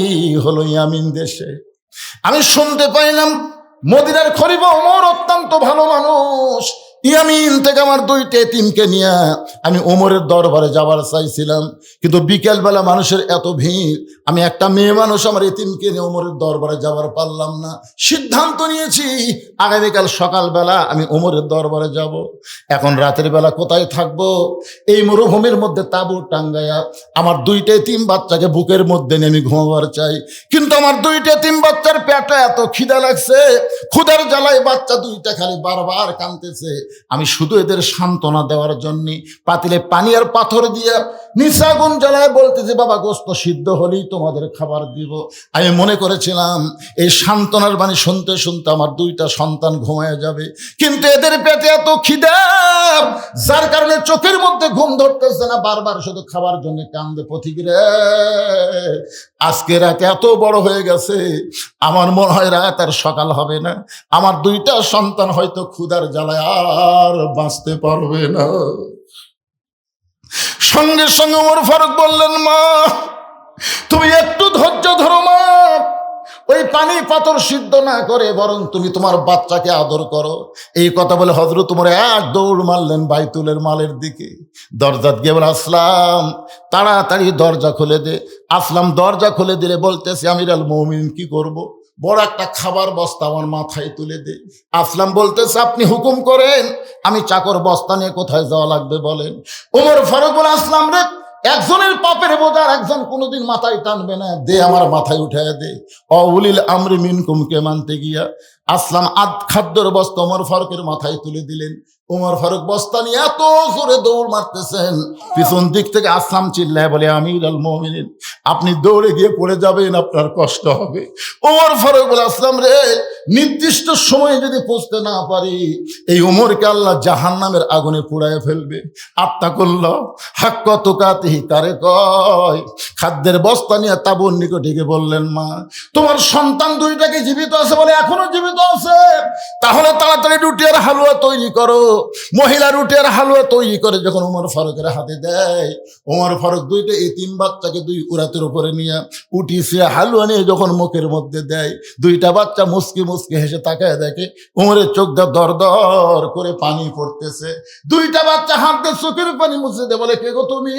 হলো ইয়ামিন দেশে, আমি শুনতে পাইলাম মদিনার খলিফা ওমর অত্যন্ত ভালো মানুষ, ইয়ামিন থেকে আমার 2টা এতিমকে নিয়ে আমি ওমরের দরবারে যাবার চাইছিলাম, কিন্তু বিকেলবেলা মানুষের এত ভিড়, আমি একটা মেয়ে মানুষ আমার এতিমকে নিয়ে ওমরের দরবারে যাবার পারলাম না। সিদ্ধান্ত নিয়েছি আগামীকাল সকালবেলা আমি ওমরের দরবারে যাব। এখন রাতের বেলা কোথায় থাকবো? এই মরুভূমির মধ্যে তাঁবু টাঙ্গায়া আমার 2টা এতিম বাচ্চাকে বুকের মধ্যে নিয়ে আমি ঘুমাবার চাই, কিন্তু আমার 2টা এতিম বাচ্চার পেটে এত খিদা লাগছে, ক্ষুধার জ্বালায় বাচ্চা 2টা খালি বারবার কাঁদতেছে। আমি শুধু এদের সান্ত্বনা দেওয়ার জন্য পাতিলে পানি আর পাথর দিয়ে নিশাগুন জ্বালায় বলতেছে, বাবা গোস্ত সিদ্ধ হলেই তোমাদের খাবার দিব। আমি মনে করেছিলাম এই সান্ত্বনার বাণী শুনতে শুনতে আমার 2টা সন্তান ঘুমায় যাবে, কিন্তু এদের পেটে এত খিদা যার কারণে চোখের মধ্যে ঘুম ধরতেছে না, বারবার শুধু খাবার জন্য কান্দে। পথিক রে, আজকে রাত এত বড় হয়ে গেছে, আমার মনে হয় রাত আর সকাল হবে না, আমার 2টা সন্তান হয়তো ক্ষুধার জ্বালায় আর বাঁচতে পারবে না। সঙ্গে সঙ্গে ওমর ফারুক বললেন, মা তুমি একটু ধৈর্য ধরো মা, ওই পানি পাথর সিদ্ধ না করে বরং তুমি তোমার বাচ্চাকে আদর করো। এই কথা বলে হযরত ওমর এক দৌড় মারলেন বাইতুলের মালের দিকে। দরজাত গিয়ে বলে, আসলাম তাড়াতাড়ি দরজা খুলে দে। আসলাম দরজা খুলে দিলে বলতেছে, আমিরুল মুমিনিন কি করব? বড় একটা খাবার বস্তা আমার মাথায় তুলে দে। আসলাম বলতেছে, আপনি হুকুম করেন, আমি চাকর বস্তা নিয়ে কোথায় যাওয়া লাগবে বলেন। ওমর ফারুক বলে, আসলাম রে, একজনের পাপের বোঝা একজন কোনোদিন মাথায় টানবে না, দে আমার মাথায় উঠায় দে। অউলিল আমরি মিনকুমকে মানতে গিয়া আসলাম খাদ্যর বস্তা ওমর ফারুকের মাথায় তুলে দিলেন। ওমর ফারুক বস্তা নিয়ে এত জোরে দৌড় মারতেছেন, পিছন দিক থেকে আসলাম চিল্লায় বলে, আমিরুল মুমিনিন আপনি দৌড়ে গিয়ে পড়ে যাবেন, আপনার কষ্ট হবে। ওমর ফারুক বলে, আসলাম রে, নির্দিষ্ট সময়ে যদি পৌঁছতে না পারি এই ওমরকে আল্লাহ জাহান্নামের আগুনে পুড়ায় ফেলবে। আত্তাকুল্লাহ হাক্কা তুকাতিহি কারে কয়। খাদ্যের বস্তা নিয়ে তাঁবুর নিকটে গিয়ে বললেন, মা তোমার সন্তান 2টাকে জীবিত আছে বলে এখনো জীবিত আছে, তাহলে তাড়াতাড়ি রুটি আর হালুয়া তৈরি করো। মহিলা রুটি আর হালুয়া তৈরি করে যখন ওমর ফারুকের হাতে দেয়, ওমর ফারুক 2টা এতিম বাচ্চাকে 2 উরাতের উপরে নিয়ে উঠিয়েছে, হালুয়া নিয়ে যখন মুখের মধ্যে দেয়, 2টা বাচ্চা মুসকি মুসকি হেসে তাকায় দেখে ওমরের চোখ দিয়ে দর দর করে পানি পড়তেছে। 2টা বাচ্চা হাত দিয়ে চোখের পানি মুছে দে, বলে, কে গো তুমি?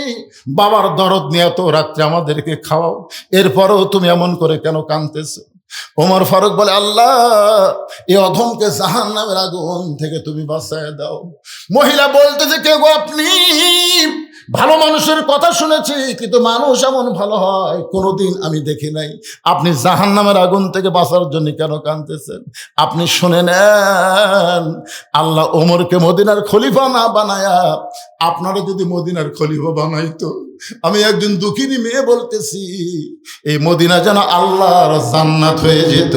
বাবার দরদ নিয়ে তো রাত্রে আমাদেরকে খাওয়াও, এরপরও তুমি এমন করে কেন কাঁদতেছো? ওমর ফারুক বলে, আল্লাহ এই অধমকে জাহান্নামের আগুন থেকে তুমি বাঁচায় দাও। মহিলা বলতেছে, কে গো আপনি? ভালো মানুষের কথা শুনেছি, কিন্তু মানুষ এমন ভালো হয় কোনোদিন আমি দেখি নাই। আপনি জাহান্নামের আগুন থেকে বাঁচার জন্য কেন কাঁদতেছেন? আপনি শুনে নেন, আল্লাহ ওমরকে মদিনার খলিফা না বানায়া আপনারা যদি মদিনার খলিফা বানাইতো, আমি একজন দুঃখিনী মেয়ে বলতেছি, এই মদিনা যেন আল্লাহর জান্নাত হয়ে যেত।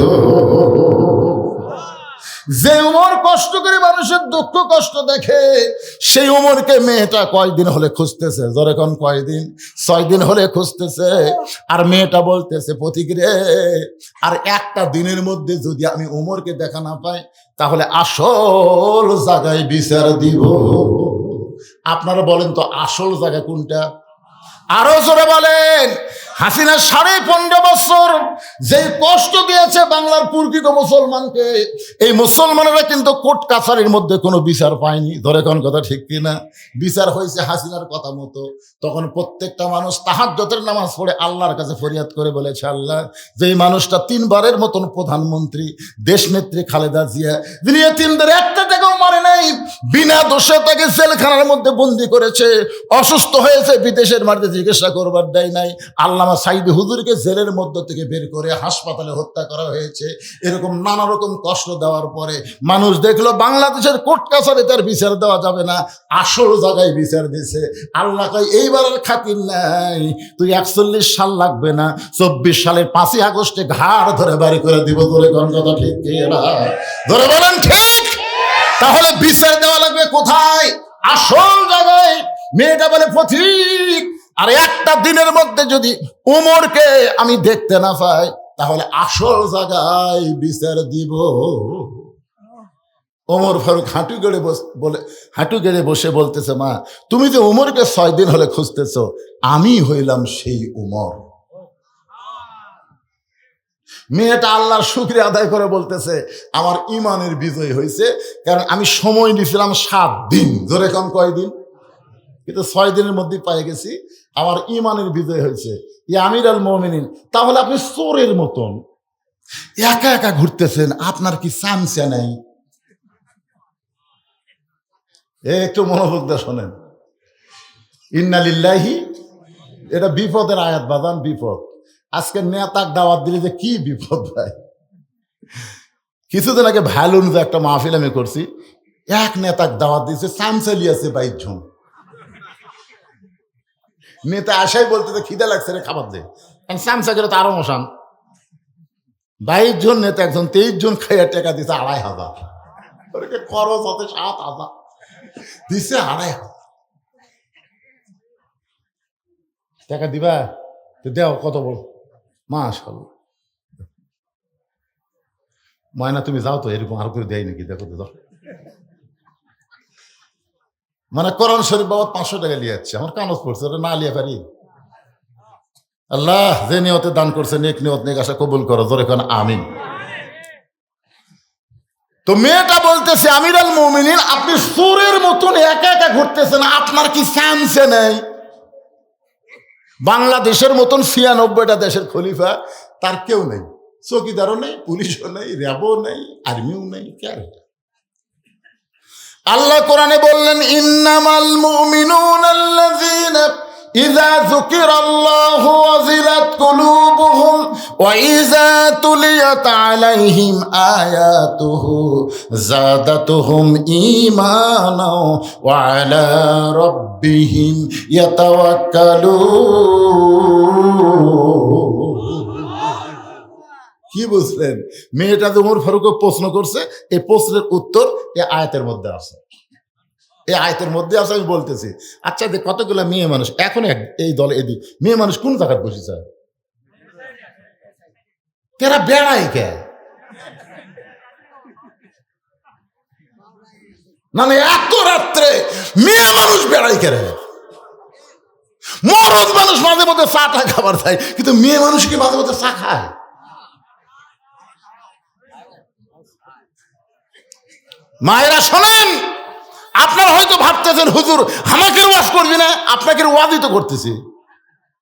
যে উমর কষ্ট করে মানুষের দুঃখ কষ্ট দেখে, সেই উমরকে মেয়েটা কয়দিন হলে খুঁজতেছে, জোরে কোন কয়দিন? 6 দিন হলে খুঁজতেছে। আর মেয়েটা বলতেছে, পথিক রে, আর একটা দিনের মধ্যে যদি আমি উমরকে দেখা না পাই, তাহলে আসল জায়গায় বিচার দিব। আপনারা বলেন তো আসল জায়গা কোনটা? আরো জোরে বলেন। হাসিনা 15.5 বছর যে কষ্ট দিয়েছে বাংলার প্রকৃত মুসলমানকে, এই মুসলমানেরা কিন্তু কোর্ট কাছারির মধ্যে কোনো বিচার পায়নি। ধরে কোন কথা ঠিক কিনা? বিচার হয়েছে হাসিনার কথা মতো। তখন প্রত্যেকটা মানুষ তাহাজ্জুদের নামাজ পড়ে আল্লাহর কাছে ফরিয়াদ করে বলেছে, আল্লাহ, যেই মানুষটা 3 বারের মতন প্রধানমন্ত্রী, দেশনেত্রী খালেদা জিয়া, যিনি এতিমদের একটা টাকাও মারে নাই, বিনা দোষে তাকে জেলখানার মধ্যে বন্দি করেছে, অসুস্থ হয়েছে, বিদেশের মাটিতে চিকিৎসা করবার দেয় নাই, আল্লামা সাইদি হুজুরকে জেলের মধ্য থেকে বের করে হাসপাতালে হত্যা করা হয়েছে, এরকম নানা রকম কষ্ট দেওয়ার পরে মানুষ দেখলো বাংলাদেশের কোর্ট কাছারি তার বিচার দেওয়া যাবে না, আসল জায়গায় বিচার দিছে। আল্লাহ কয়, এইবার আর খাতির নাই, তুই 41 সাল লাগবে না, 24 সালের 5ই আগস্টে ঘাড় ধরে বাড়ি করে দিব। ধরে কোন কথা ঠিক কিনা? ধরে বলেন ঠিক। তাহলে বিচার দেওয়া লাগবে কোথায়? আসল জায়গায়। মেয়েটা বলে, পথিক, আর একটা দিনের মধ্যে যদি উমরকে আমি দেখতে না পাই, তাহলে আসল জায়গায় বিচার দিব। ওমর ফারুক হাঁটু গেড়ে বসে বলতেছে, মা, তুমি যে উমরকে 6 দিন হলে খুঁজতেছ, আমি হইলাম সেই উমর। মেয়েটা আল্লাহর শুকরিয়া আদায় করে বলতেছে, আমার ইমানের বিজয় হয়েছে, কারণ আমি সময় নিয়েছিলাম 7 দিন। জোরে কম কয়দিন? কিন্তু 6 দিনের মধ্যে পেয়ে গেছি, আমার ইমানের বিজয় হয়েছে। ইয়া আমির আল মুমিনিন, তাহলে আপনি চোরের মতন একা একা ঘুরতেছেন, আপনার কি চামচা নাই? একটু মনোযোগ দিয়ে শোনেন। ইন্না লিল্লাহি, এটা বিপদের আয়াত বাদান, বিপদ। আজকে নেতাক দাওয়াত দিলে যে কি বিপদ ভাই। কিছুদিন আগে ভ্যালুন যে একটা মাহফিল আমি করছি, এক নেতাক দাওয়াত দিয়েছে, চামচালি আছে 22 জন। নেতা আসাই বলতেছে, খিদে লাগছে রে, খাবার দে। চামচা করে তো আরো মশান। 22 জন নেতা, একজন 23 জন খাইয়া টাকা দিছে 2500। খরচ হতে 7000 দিছে, 2500 টাকা দিবা তো দেও। কত বল? মাশাআল্লাহ। ময়না, তুমি যাও তো, এরকম আর করে দেয় নাকি? দেখো তো যাও। মানে কোরআন শরীফ বাবদ 500 টাকা নিয়ে যাচ্ছে, আমার কানজ পড়ছে, ওটা না লিয়ে পারি? আল্লাহ যে নিয়তে দান করছে, নেক নিয়ত নেক আশা কবুল করো। জোরে কোন আমিন। তো মেয়েটা বলতেছে, আমির আল মুমিনিন, আপনি চোরের মতন একা একা ঘুরতেছেন, আপনার কি চামচে নেই? বাংলাদেশের মতন 96টা দেশের খলিফা, তার কেউ নেই, চৌকিদারও নেই, পুলিশও নেই, র্যাবও নেই, আর্মিও নেই। কে? আল্লাহ কোরআনে বললেন, ইন্নামাল মুমিনুনাল্লাযীনা ইযা যুকিরাল্লাহু ওয়াজিলাত কুলুবুহুম ওয়া ইযা তুলিয়াত আলাইহিম আয়াতুহু যাদাতুহুম ঈমানাও ওয়া আলা রাব্বিহিম ইয়াতাওয়াক্কালুন। কি বুঝলেন? মেয়েটা যে ওমর ফারুককে প্রশ্ন করছে, এই প্রশ্নের উত্তর এই আয়াতের মধ্যে আছে। এই আয়াতের মধ্যে আছে। আমি বলতেছি, আচ্ছা, যে কতগুলো মেয়ে মানুষ এখন এই দলে, এদিক মেয়ে মানুষ কোন জায়গায় বসেছে? তারা বেড়ায় কে? মানে এত রাত্রে মেয়ে মানুষ বেড়ায় কে? মরদ মানুষ মাঝে মধ্যে চাটা খাবার খায়, কিন্তু মেয়ে মানুষ কি মাঝে মধ্যে চা খায়? মায়েরা শোনেন, আপনারা হয়তো ভাবতেছেন, হুজুর আমাকে ওয়াজ করবি না, আপনাকে ওয়াজই তো করতেছি।